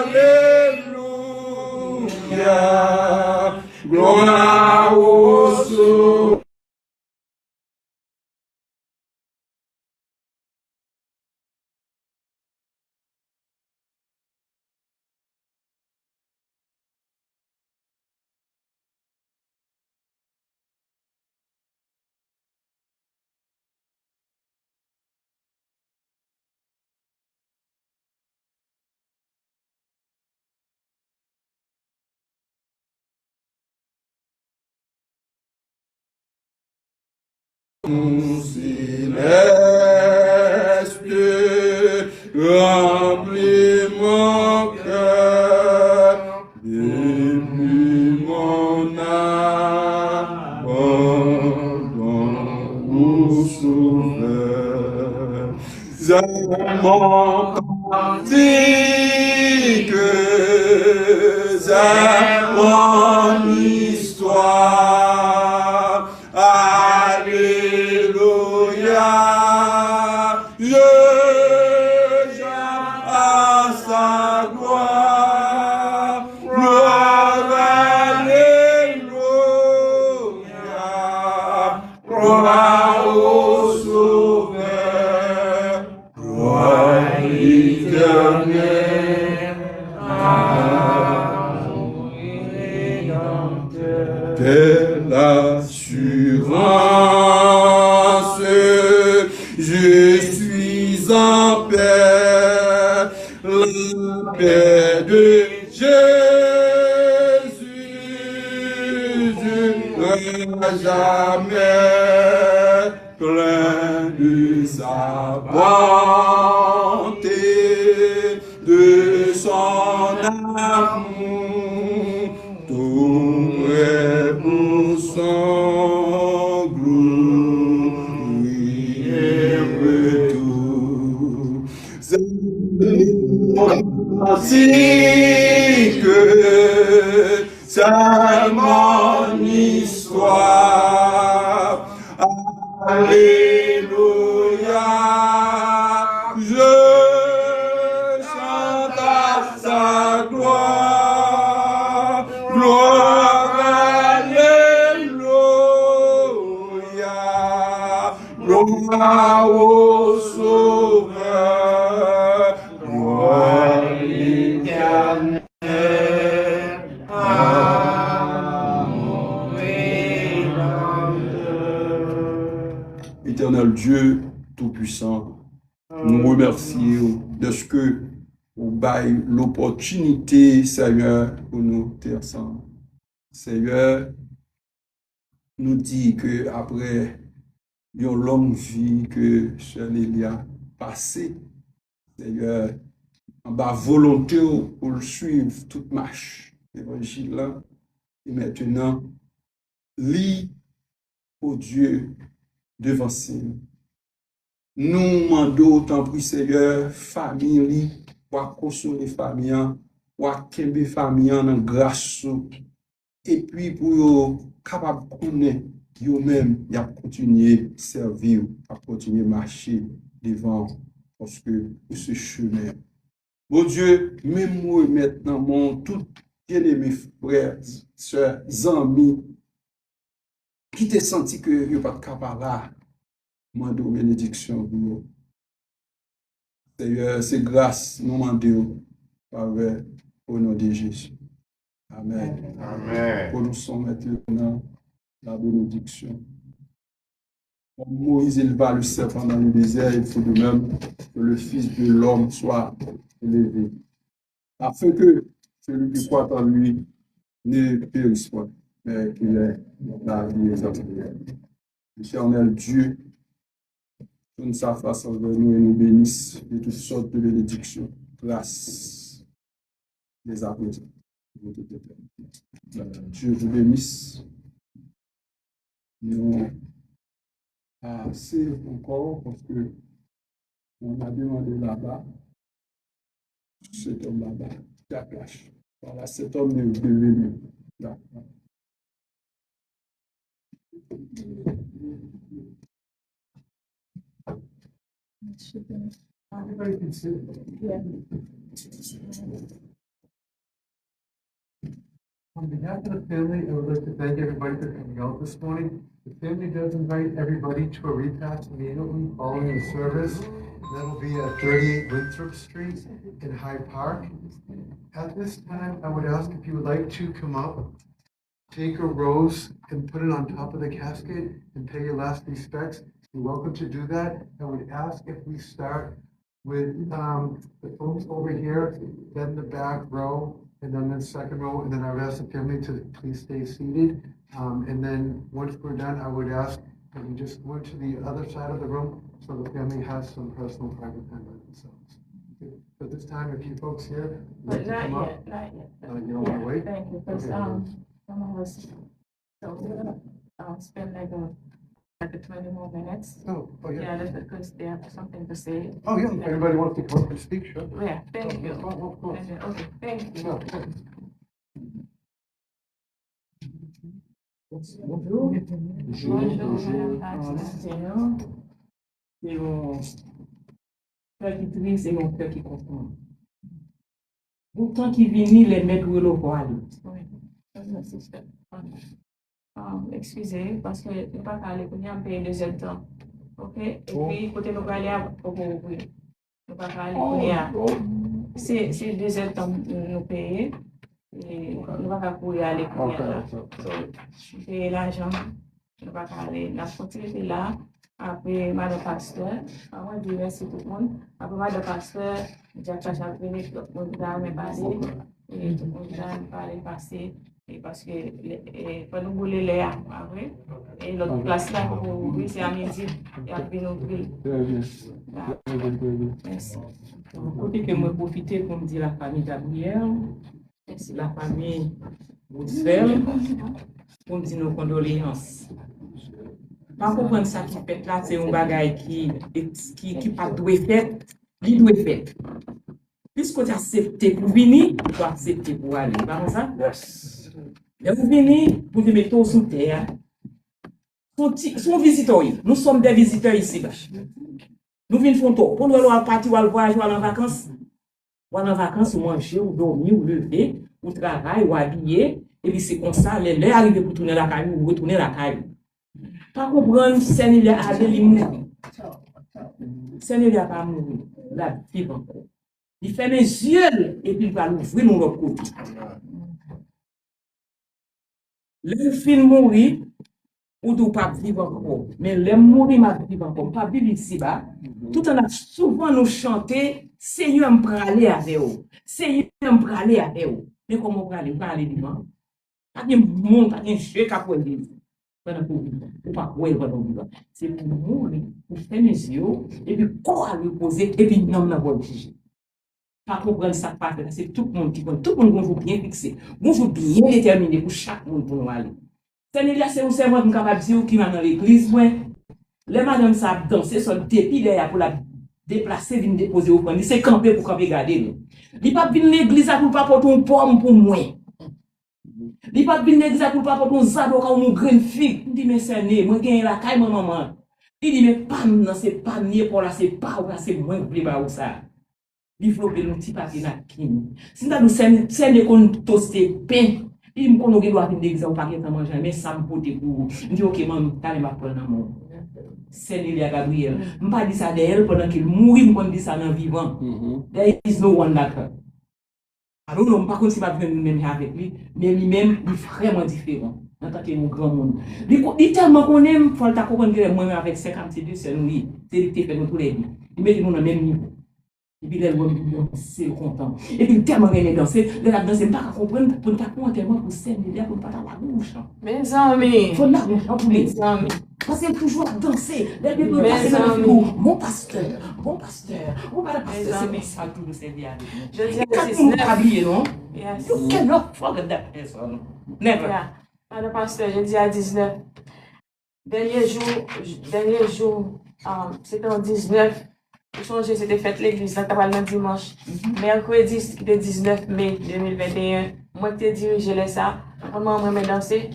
alléluia, gloire au Sauveur. Mon céleste, remplis mon cœur, début mon âme, au Sauveur. C'est mon cantique, c'est mon histoire. Alléluia, je chante à sa gloire. Gloire, alléluia, gloire au Sauveur, gloire éternelle à mon Rédempteur. Quelle assurance en paix, la paix de Jésus durera jamais, plein de sa bonté, de son amour, tout prêt pour son glorieux retour. Ainsi que c'est mon histoire. Alléluia, je chante à sa gloire, gloire, alléluia, gloire au Sauveur, gloire éternelle. Éternel Dieu Tout-Puissant, nous remercions de ce que vous baillez l'opportunité, Seigneur, pour nous être ensemble. Seigneur, nous dit que après une longue vie que Sœur Nélia passé, Seigneur, en bas volonté pour le suivre toute marche l'évangile là, et maintenant, lis au Dieu devant nous. Nous demandons autant pour Seigneur, famille, pour consoler famille, pour kembe famille dans grâce, et puis pour capable de connaître eux-mêmes, ils ont continué à servir, à continuer à marcher devant, parce que ce chemin. Mon Dieu, même moi maintenant, mon tout bien-aimé frères, sœurs, amis, qui t'a senti que vous n'êtes pas capable là, mando bénédiction pour vous. Seigneur, c'est grâce, nous demandons au nom de Jésus. Amen. Amen. Pour nous soumettre maintenant la bénédiction. Comme Moïse éleva le serpent dans le désert, il faut de même que le Fils de l'homme soit élevé, afin que celui qui croit en lui ne périsse pas, mais qu'il ait la vie éternelle. Éternel Dieu, tourne sa face envers nous et nous bénisse de toutes sortes de bénédictions, grâce des apôtres. Dieu vous bénisse. Nous assez encore parce que on a demandé là-bas, cet homme là-bas, la cache. Voilà, cet homme est devenu. Everybody can sit. On behalf of the family, I would like to thank everybody for coming out this morning. The family does invite everybody to a repast immediately following the service. That'll be at 38 Winthrop Street in Hyde Park. At this time, I would ask if you would like to come up, take a rose and put it on top of the casket and pay your last respects. You're welcome to do that. I would ask if we start with the folks over here, then the back row, and then the second row, and then I would ask the family to please stay seated. And then once we're done, I would ask that we just go to the other side of the room so the family has some personal private time by themselves. Okay. So this time, if you folks here, But not come up. yet, not yet. You don't wanna wait? Thank you, because, Okay. some of us, so we're gonna, spend like a 20 more minutes. Oh, yeah. Yeah, that's because they have something to say. Oh, yeah, if anybody wants to come up and speak, sure. Yeah, thank you. Oh, of course. Okay, thank you. Yeah, yeah. Bonjour. Bonjour, Madame Seigneur, c'est mon cœur qui triste et mon cœur qui content. Pourtant qui vient les mettre où le voir. Oui. Excusez, parce que nous pas parler pour nous payer deuxième temps. OK? Et puis, côté nous aller à ouvrir. Nous pas parler pour nous. C'est deuxième temps nous payer. Et nous va pas courir aller pour là. So, payer l'argent. Nous pas aller. La continuité là. Après, madame pasteur, avant de dire merci tout le monde. Après, madame pasteur, Jacques Chacha venu, tout le monde a même parlé, et tout le monde a parlé, passé, et parce que, pendant que vous les après, et l'autre place là, oui, c'est à midi, et après, nous ouvrir. Merci. Côté que moi profiter pour me dire la famille Gabriel, la famille Woodfell, pour me dire nos condoléances. Pas comprendre ça qui fait là, c'est un bagage qui pas doit faire, il doit faire. Puisque tu as accepté pour venir, tu dois accepter pour aller. Pas comme ça? Et vous venez, vous devez mettre sous terre. Sont visiteurs, nous sommes des visiteurs ici. Nous venons faire un tour. Pour nous aller partir, ou aller voyager, ou aller en vacances. Ou aller en vacances, ou manger, ou dormir, ou lever, ou travailler, ou habiller. Et puis c'est comme ça, les arrivés pour tourner la caille, ou retourner la caille. Pas comprendre, Seigneur a allé mourir. Seigneur n'a pas mourir. La vie encore. Il fait mes yeux et puis il va l'ouvrir mon autre côté. Le film mourir, ou ne pas vivre encore. Mais le mourir, m'a vivre encore. Pas vivre ici-bas. Tout en a souvent nous chanter, Seigneur me aller avec vous. Seigneur me aller avec vous. Mais comment on va aller vivant? Pas de monde, pas de jeu qu'à pour vivre. C'est pour mourir, pour faire mes yeux, et puis quoi lui poser, et puis non, n'a pas obligé. Pas comprendre ça, c'est tout le monde qui compte, tout le monde va bien fixer, vous bien déterminé pour chaque monde pour nous aller. C'est un servant qui est capable de dire qui va dans l'église, les madames savent danser sur le dépit derrière pour la déplacer, venir déposer au point, c'est camper pour camper garder. Il ne pas venir l'église pour pas porter un pomme pour moi. Il pas venir l'église pour pas porter un zado comme une grande fille. Il dit mais c'est né, moi gagne la caille mon maman. Il dit mais pas non c'est pas né pour là c'est pas là c'est moins plus bas ou ça. Développer un petit papier napkin. Si nous c'est né qu'on toaster pain, il me connaît doit venir l'église pour pas qu'elle manger mais ça me pote pour. Il dit OK maman, t'allez m'a prendre amour. C'est Nélia Gabriel. Je ne pas dire ça d'elle pendant qu'il mourit, je dis ça dans vivant. There is no one like her. Alors, non, par contre, si je ne vais pas même avec lui, mais lui-même, il est vraiment différent. En tant que grand monde. Il est tellement qu'on aime, il faut comprendre que moi, avec 52, c'est lui. C'est lui qui fait nous tous les vies. Il met nous dans le même niveau. Et puis, les gens c'est content. Et puis, tellement aimé danser, les gens ne pas comprendre pour ne pas prendre tellement pour scène, pour ne pas avoir la bouche. Mes amis. Il faut la bouche pour les Mes amis. parce qu'elle toujours à danser. Mon pasteur, mon pasteur, mon pasteur, c'est ça tout nous servir avec nous. Je dis Quand nous nous habillons, non? Yes. You cannot forget that person. Never. Yeah. Madame pasteur, je dis à 19. Dernier jour, c'était en 19. Pour changer, c'était fête l'église, là, t'as le dimanche. Mercredi, c'était 19 mai 2021. Moi, qui t'ai dirigé les ça. Comment moi, me danser?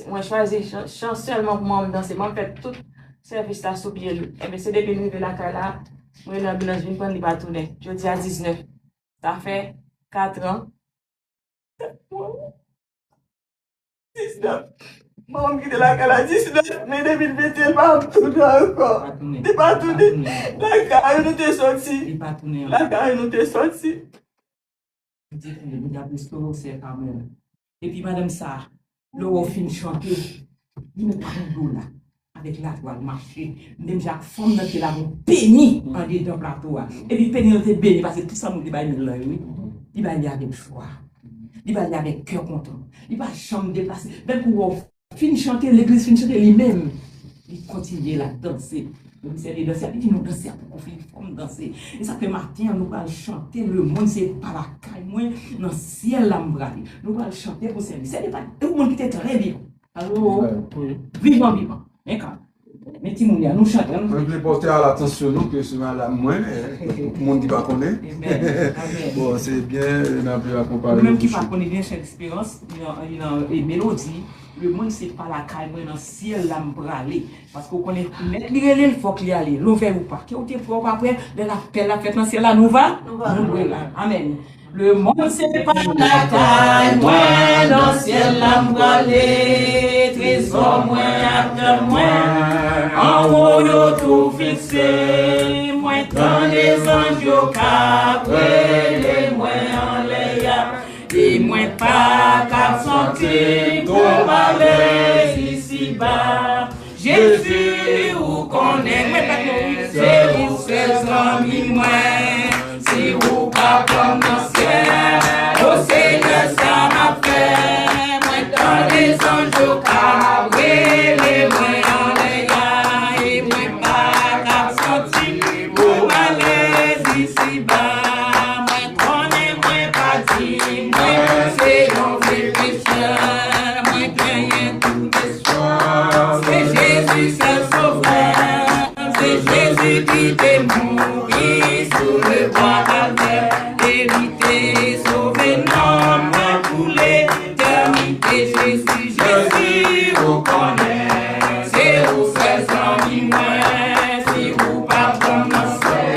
Moi, je choisis seulement pour moi, me danser. Moi, je fais tout service là sous pied. Et bien, c'est depuis que je la caille là, moi, je l'ambulance, je viens prendre les bâtonnets. Je dis à 19. Ça fait 4 ans. 19. Maman qui est là, qu'elle a 19, mais 2021, elle va tourner encore. Elle va tourner. La carrière nous est sortie. La carrière nous est sortie. Et puis, madame ça, le fin chanter, il me prend l'eau là, avec la toile marché. Même Jacques Femme, qui l'a béni en dedans le plateau. Et puis, béni, on était béni parce que tout ça, nous dit, il va y aller avec joie. Il va y aller avec cœur content. Il va jamais déplacer. Même pour fin chanter, l'église fin chanter lui-même. Il continue à danser. Nous sommes danser, il dit nous danser pour qu'on fasse danser. Et ça fait matin, nous allons chanter, le monde c'est pas la caille, moi, dans le ciel là, nous allons chanter pour servir. C'est pas tout le monde qui est très vivant. Alors, vivant, vivant. Mais si nous chantons. Je voulais porter à l'attention que c'est madame moi, tout le monde qui va connaître. Bon, c'est bien, on a pu accompagner. Même qui va connaître bien cette expérience, il y a une mélodie. Le monde c'est pas la caille, moi dans le ciel là, m'braler. Parce qu'on connaît, il faut qu'il y aille, l'ouvert ou pas. Qui ont été pour après, la fête dans le ciel là, nous va? Nous là. Amen. Le monde c'est pas la caille, moi dans le ciel là, m'braler. Trésor, moi après moi. En haut, yo tout fixé. Moi dans les anges, yo cabré. Moi en l'air. Et moi pas qu'à sentir qu'on va aller ici-bas. Jésus, ou qu'on connais, moi pas nous, c'est vous, c'est amis, moi. Si vous pas comme dans le ciel, au Seigneur, ça m'a fait. Moi, dans les anges, au carré, les moyens, les gars, et moi, pas qu'à sortir pour malaise ici-bas. Moi, connais, moi, pas dit, moi, c'est un vrai pécheur. Moi, gagne tout espoir. C'est Jésus, c'est le sauveur. C'est Jésus qui t'est mouru sur le bois calvaire. Hérité, sauvé, non, mais pour l'éternité. Jésus, Jésus, vous connaissez. C'est vous, c'est amis, moi. Si vous pas prononcez,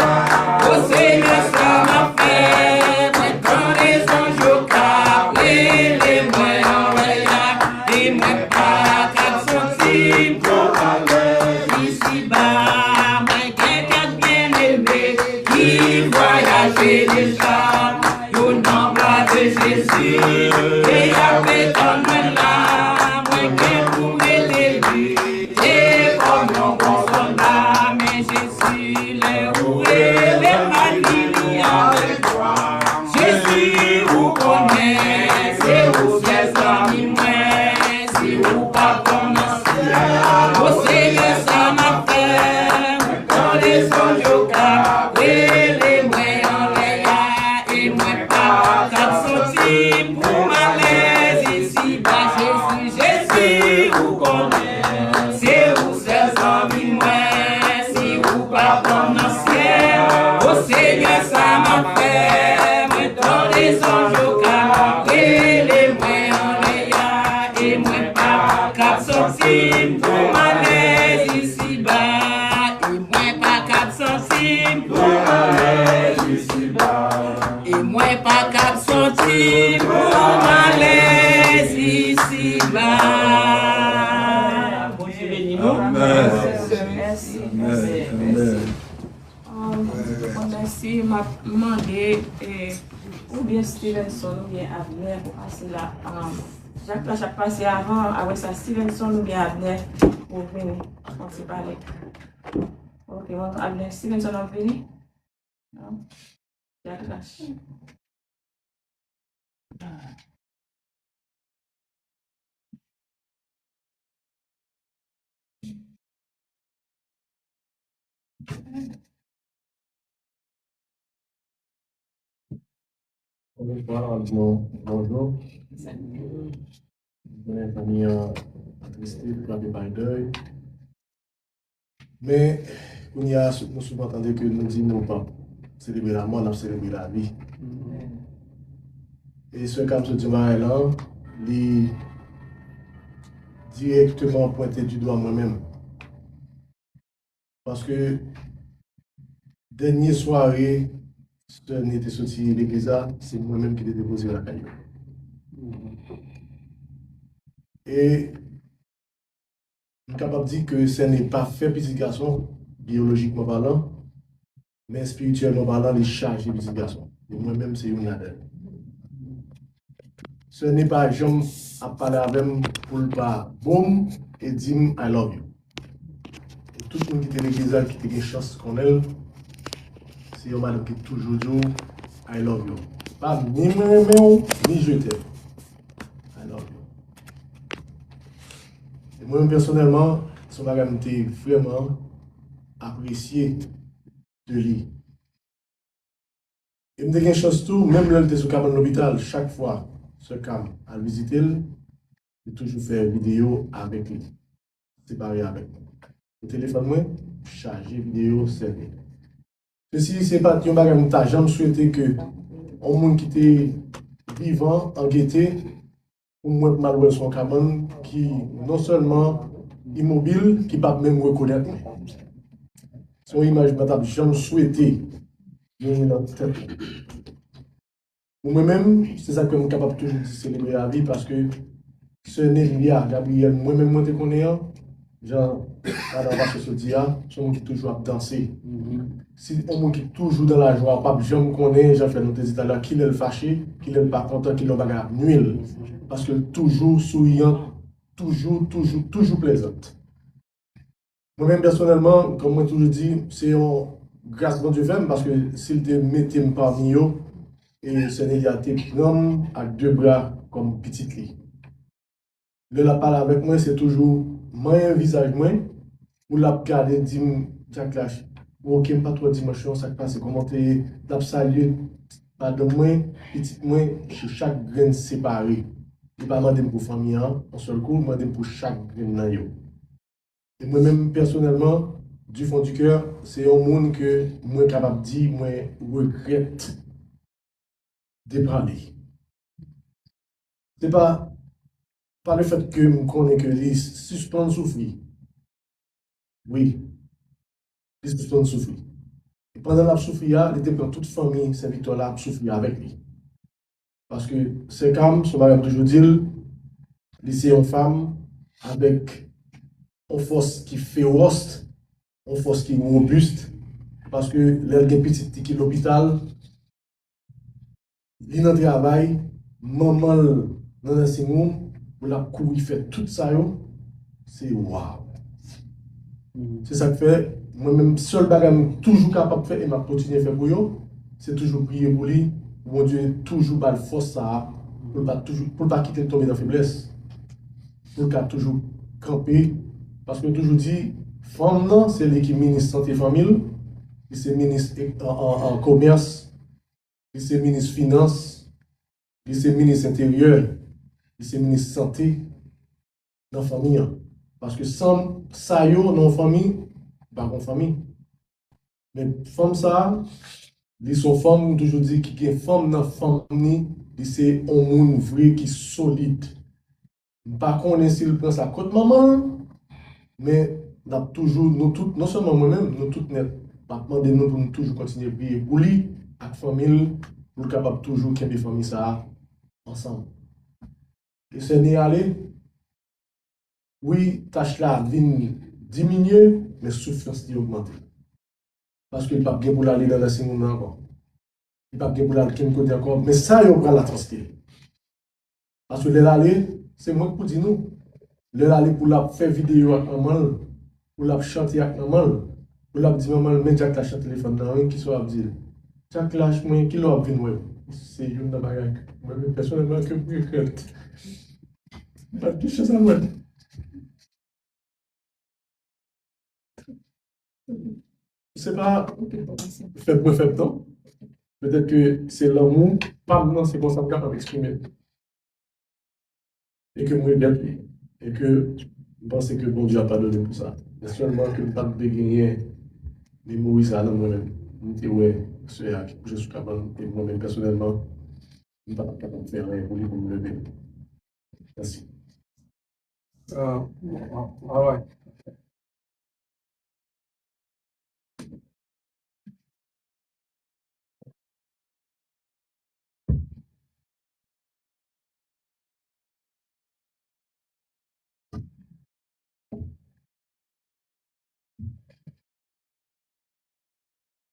au Seigneur, ça m'a fait. Maintenant, les anges au cap, les moyens en l'air, et moi, pas 4 centimes pour aller ici-bas. Moi, quelqu'un bien aimé qui voyageait déjà, au nom de Jésus, et avec ton là, moi, qui pourrait l'élu, et comme non consolable, mais Jésus, les roués, les manies, avec toi. Jésus, vous connaissez, vous êtes amis, moi, si vous pas connaissez, au Seigneur, ça m'a fait, dans les anges au cap, et les moyens, les gars, et moi, pas 4 centimes pour malaise ici-bas. Jésus, Jésus, vous connaissez, vous êtes amis, moi, si vous pas connaissez, au Seigneur, ça m'a fait, maintenant les anges au cap, et les moyens, les gars, et moi, pas 4 centimes pour malaise ici-bas, et moi, pas 4 centimes pour malaise ici-bas, et moi, pas 4 centimes pour malaise ici-bas. Bon Dieu bénis nous. Amen. Merci. Amen. Merci, m'a demandé, ou bien Stevenson, ou bien Abner, pour passer là. Chaque passé avant, avec ça, Stevenson ou bien Abner, pour venir, on s'est parlé. Ok, bon, Abner, Stevenson, on va venir? Non? Jacques Lache. Bonjour. Bonne famille Christine, la par deuil. Mais on y a nous souvent entendu que nous disons non pas célébrer la mort, nous célébrer la vie. Et ce comme ce dimanche là, il directement pointé du doigt moi-même. Parce que dernière soirée, ce n'était sorti de l'église, c'est moi-même qui l'ai déposé la caillou. Et je suis capable de dire que ce n'est pas fait petit garçon, biologiquement parlant, mais spirituellement parlant, les charges de petit garçon. Et moi-même, c'est une adèle. Ce n'est pas j'aime à parler avec moi pour le pas boum et dire I love you. Et tout le monde qui est l'église, qui a une chance qu'on ait, c'est un madame qui toujours dit I love you. Pas ni moi ni je t'aime. I love you. Et moi personnellement, son madame était vraiment apprécié de lui. Et me dit quelque chose tout, même là, j'étais sur l'hôpital, chaque fois, ce cam à le visiter, j'ai toujours fait vidéo avec lui, séparé avec moi. Le téléphone, moi, chargé vidéo, c'est lui. Ceci, c'est pas un bagage que j'ai jamais souhaité que un monde qui était vivant, en gaieté, ou moins malheureux son cabane, qui non seulement immobile, qui ne peut pas même reconnaître. C'est une image que j'ai jamais souhaité dans la tête. Moi-même, c'est ça que je suis capable toujours de célébrer la vie parce que ce n'est pas Gabriel, moi-même, moi, je connais, genre, dans la vache ce dia, c'est un qui toujours à danser. Si un qui toujours dans la joie, pas je me connais, j'ai fait noter tout à l'heure, qu'il est le fâché, qu'il est pas content, qu'il est pas nuil. Parce que toujours souriant, toujours plaisante. Moi-même, personnellement, comme moi toujours dit, c'est une grâce de Dieu fait parce que s'il te mettait parmi eux, et ce n'est pas grand à deux bras comme petit lit. Le la parle avec moi, c'est toujours mon visage, moi, ou la regarder, dire, Jack Lash, ok, pas trop dimension, ça passe, comment tu as salué, pardon, moi, petit moi, chez chaque graine séparée. Il ne pas demander pour famille, en seul coup, il demander pour chaque graine. Et moi-même, personnellement, du fond du cœur, c'est un monde que moi capable de dire, moi regrette de parler. Ce n'est pas le fait que je connais que les suspend souffrir. Oui, les suspend souffrir. Et pendant la souffrir, il était pour toute famille, cette victoire-là, souffrir avec lui. Parce que c'est comme, ça va toujours dire, c'est une femme avec une force qui fait féroce, une force qui est robuste, parce que l'elle est petite qui est l'hôpital, il est dans le travail, maman dans le signe, pour la courir, fait tout ça, c'est waouh. C'est ça que fait, moi-même, seul bagage toujours capable de faire et m'a continué à faire pour eux, c'est toujours prier pour lui, mon Dieu, toujours la force ça, pour ne pas quitter tomber dans la faiblesse, pour ne toujours camper, parce que toujours dit, femme, non, c'est lui qui ministre santé famille, c'est ministre en commerce, c'est ministre finance, c'est ministre intérieur, c'est ministre santé dans la famille. Parce que sans ça, dans la famille, pas en famille. Mais femme ça, ils sont femmes, toujours dit, qui est femme dans la famille, c'est un monde vrai qui est solide. Par contre, s'il prend sa côte maman, mais nous toujours, nous tous, non seulement moi-même, nous tous net, pas demander nous pour nous toujours continuer à prier pour lui, avec la famille, pour capable toujours qu'il y ait des familles ça ensemble. Et c'est n'est allé, oui, tâche là vient diminuer, mais souffrance dit augmenter. Parce qu'il n'y a pas de pour aller dans la signe encore. Il n'y a pas de pour aller de côté encore, mais ça, il va la transférer. Parce que l'aller, c'est moi qui vous dis nous. L'aller pour la faire vidéo avec maman, pour la chanter avec maman, pour la dire maman, mais Jack lâche le téléphone dans un qui soit à dire. Jack lâche moi, qui l'a vu moi. C'est une de bagaille. Moi, personnellement, que vous regrettez. Pas de choses à moi. C'est pas faites-moi faire temps. Peut-être que c'est l'amour, pas maintenant, c'est qu'on s'en capable d'exprimer. Et que moi, je et que je pense que bon Dieu n'a pas donné pour ça. Mais seulement que je ne pas gagner mémoire ça dans moi-même. Je dis, ouais, je suis capable, et moi-même personnellement, je ne suis pas capable de faire rien pour lui pour me lever. Merci. Ouais.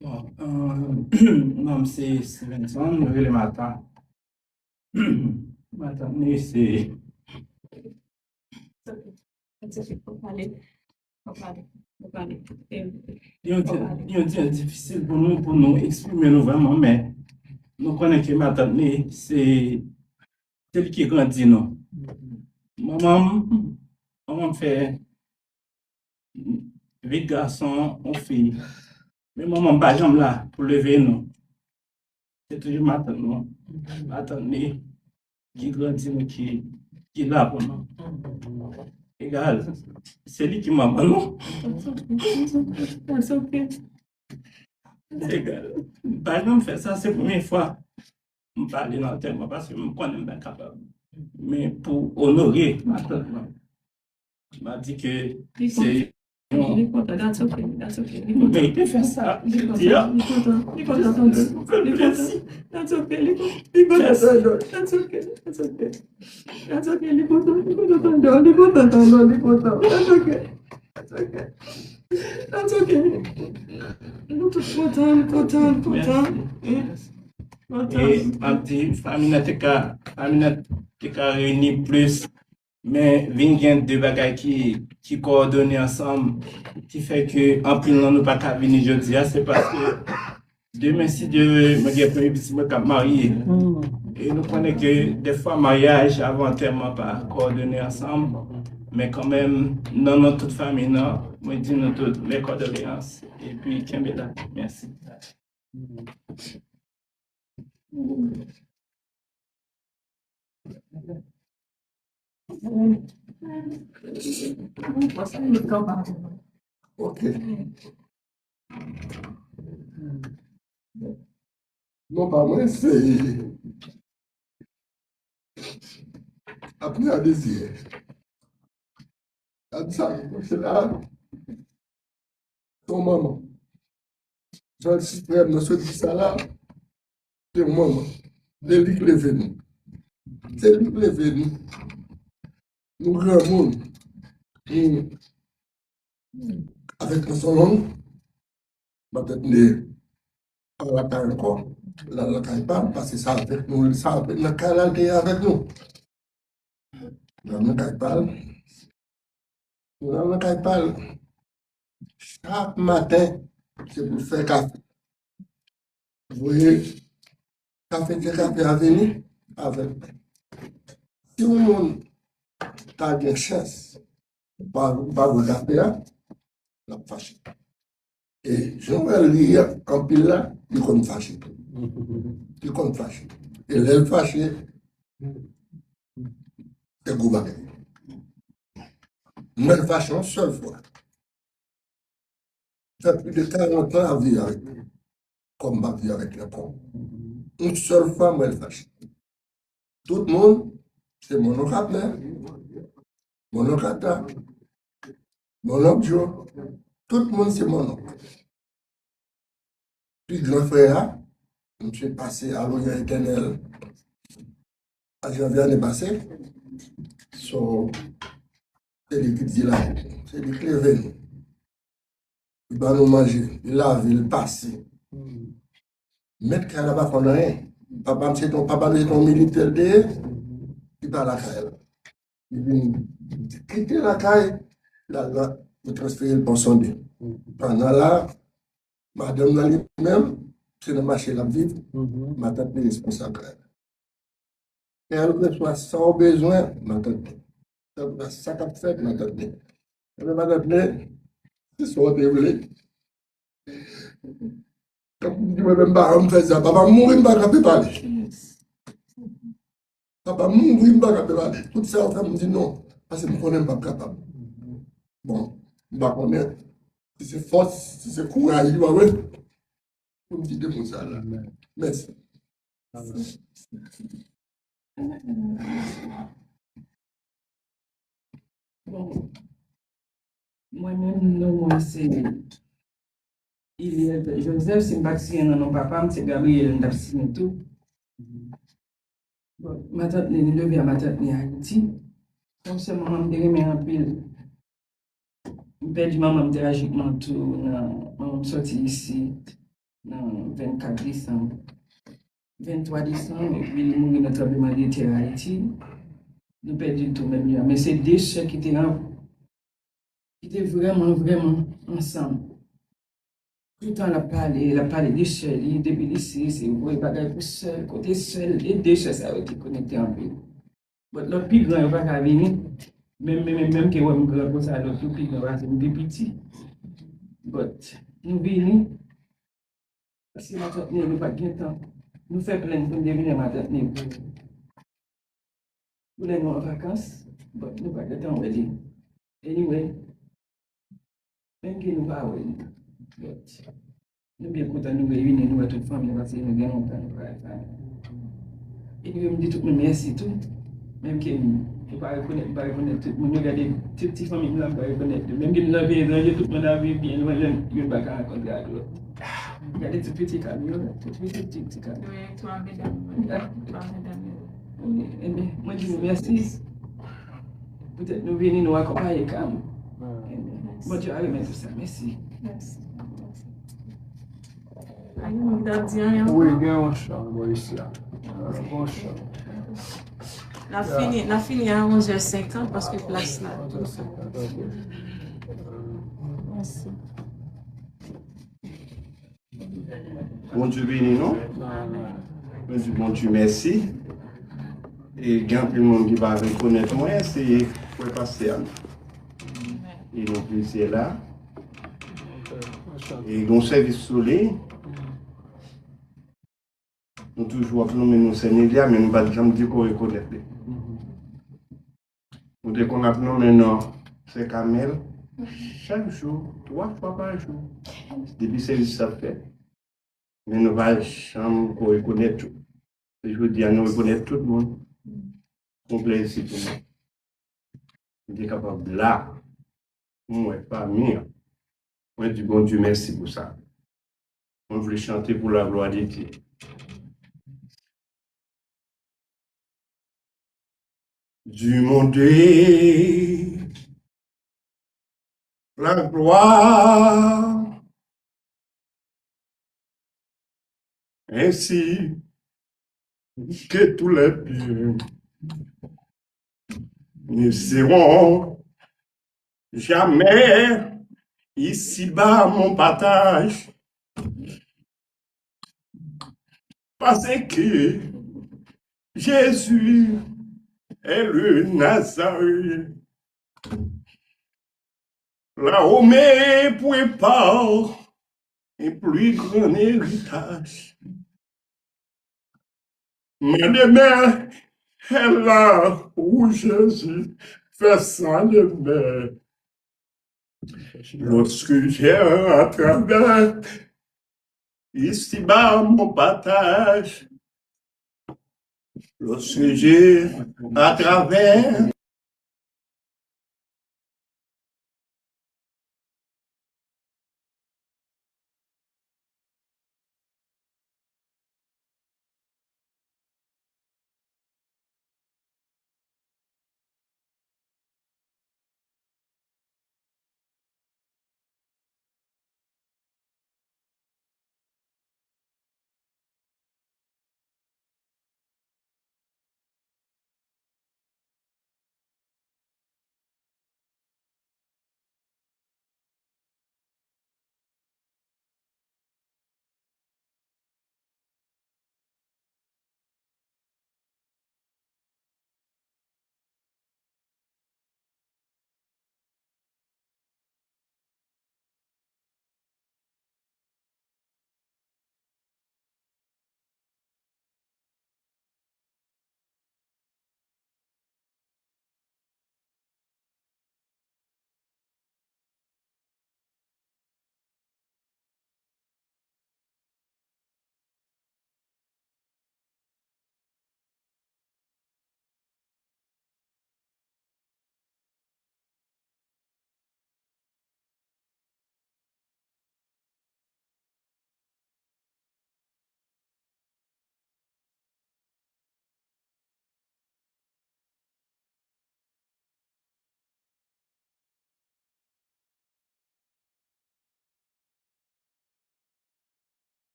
Bon, non, c'est Vincent, le matin. Matin, c'est. C'est difficile pour nous exprimer nous vraiment, mais nous connaissons que maintenant, c'est celui qui grandit, non. Maman fait 8 garçons, on fille. Mais maman, pas jamais là pour lever nous. C'est toujours maintenant, qui grandit, qui est là pour nous. Égal, c'est lui qui m'a dit non. C'est égal. Par exemple, faire ça, c'est la première fois que je parle dans le thème parce que je me connais bien capable. Mais pour honorer, maintenant, je m'a dit que c'est. That's okay. Mais il peut faire ça. Je dis, That's okay. Et ma petite famille n'a réuni plus mais vin gen deux bagages qui coordonnent ensemble, qui fait que en pile nous pas qu'à venir jeudi, c'est parce que demain si Dieu me get premier petit me cap marié. Et nous connaissons que des fois mariage avant tellement pas coordonné ensemble, mais quand même dans notre toute famille non, moi dis nous toutes les condoléances et puis Kembela, merci. Ok. Non, pas moi, c'est. Après, à désir. À ça, c'est là. Ton maman. Jean le suprême, nous sommes dit ça là. C'est maman. C'est lui qui lève nous. C'est lui qui lève nous. Nous, grand monde. Avec son nom, peut-être né à la caille encore. La caille parle, parce que ça avec nous, ça avec la caille avec nous. La caille parle. La caille parle. Chaque matin, c'est pour faire café. Vous voyez, café à venir avec. Si le monde a une chance, pas de café, la fâché. Et je vais lire en pile là, il compte fâché. Il compte fâché. Et l'aile fâché, c'est gouverné. Moi, le fâché une seule fois. J'ai plus de 40 ans à vivre avec lui, comme ma vie avec le con. Une seule fois, moi, le fâché. Tout le monde, c'est mon oncle, mon oncle, mon oncle Joe. Tout le monde, c'est mon oncle. Puis, grand frère, je me suis passé à l'Orient éternel à janvier l'année passée. C'est lui qui dit là, c'est lui qui est venu. Il va nous manger, il lave, il passe. Mettre qu'elle n'a pas fait rien. Papa, c'est ton militaire de, il va à la caille. Il vient quitter la caille, là, il transfère pour son dé. Pendant là, madame dans lui-même, c'est le marché la vie, ma tante est responsable. Et elle reçoit sans besoin, ma tante. Ça qu'a fait, ma tante. Et ma tante, c'est son développé. Quand je ne même pas faire ça, papa mourir, je ne peux pas parler. Papa mourir, je ne peux pas parler. Tout ça, on me dit non, parce que je ne connais pas capable. Bon, je ne connais pas. Si c'est force, si c'est courage, je vais pour me dire de mon ça là. Merci. Bon, moi-même, non, moi, c'est. Joseph, c'est vaccin dans mon papa, c'est Gabriel, on a signé tout. Bon, ma tante n'est levée à ma tante n'est Haïti. Comme c'est maman me remet en pile. Je perds maman tragiquement tout. On sorti ici dans 24 décembre. 23 décembre, et puis il mourit dans le tremblement de terre à Haïti. Nous perdons tout même. Mais c'est deux soeurs qui étaient vraiment ensemble. Tout le temps, elle a parlé des soeurs, depuis ici, c'est vrai, bagaille pour seul, côté seul, les deux soeurs, ça a été connecté en plus. Mais l'autre plus grand, il va pas venir. Même que moi, je grand comme ça, l'autre plus grand, c'est un peu petit. Mais nous venons, parce que ma tante n'est pas de temps. Nous faisons plein pour devenir ma tante n'est pour les en vacances. Mais nous pas de temps, on va dire. Anyway, même que nous pas, nous sommes bien contents de nous réunir, nous, toute famille, parce que nous avons longtemps de faire. Et nous me dit tout le monde merci tout. Même que nous ne pas reconnaître tout le monde, nous regardons toutes les familles, nous ne pas reconnaître. Même que nous avons bien, tout le monde a vu bien, nous ne pas rencontrer à l'autre. Regardez tout petit camion, tout petit camion. Oui, toi, mesdames. Eh bien, moi je vous remercie. Peut-être nous venons nous accompagner quand même. Moi je vais remettre tout ça, merci. Merci. Oui, Oui, bien, on chante, bon, ici. Bon chant. La fini à 11h50 parce que place là, tout ça. Merci. Bon Dieu béni, non? Bon Dieu merci. Et il y a plus de monde qui va reconnaître moi, c'est pour passer à nous. Et donc, c'est là. Et dans le service soleil, nous toujours appelons nous Seigneur, mais nous ne pouvons pas dire qu'on reconnaît. Nous disons qu'on appelle maintenant c'est Kamel chaque jour, 3 fois par jour. Depuis le service ça fait. Mais nous ne pouvons pas reconnaître tout. Je veux dire, nous reconnaître tout le monde. Complet ici pour nous. Nous sommes capables de là. Moi, pas mieux. Moi, du bon Dieu, merci pour ça. On voulait chanter pour la gloire de Dieu. Du monde, la gloire, ainsi que tous les pieux ne seront jamais ici-bas mon partage. Parce que Jésus est le Nazareth. Là-haut, mais prépare un plus grand héritage. Mais demain est là où Jésus fait sa demeure. Lorsque j'ai à travers ici-bas mon partage, lorsque j'ai à travers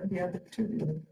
but the other two.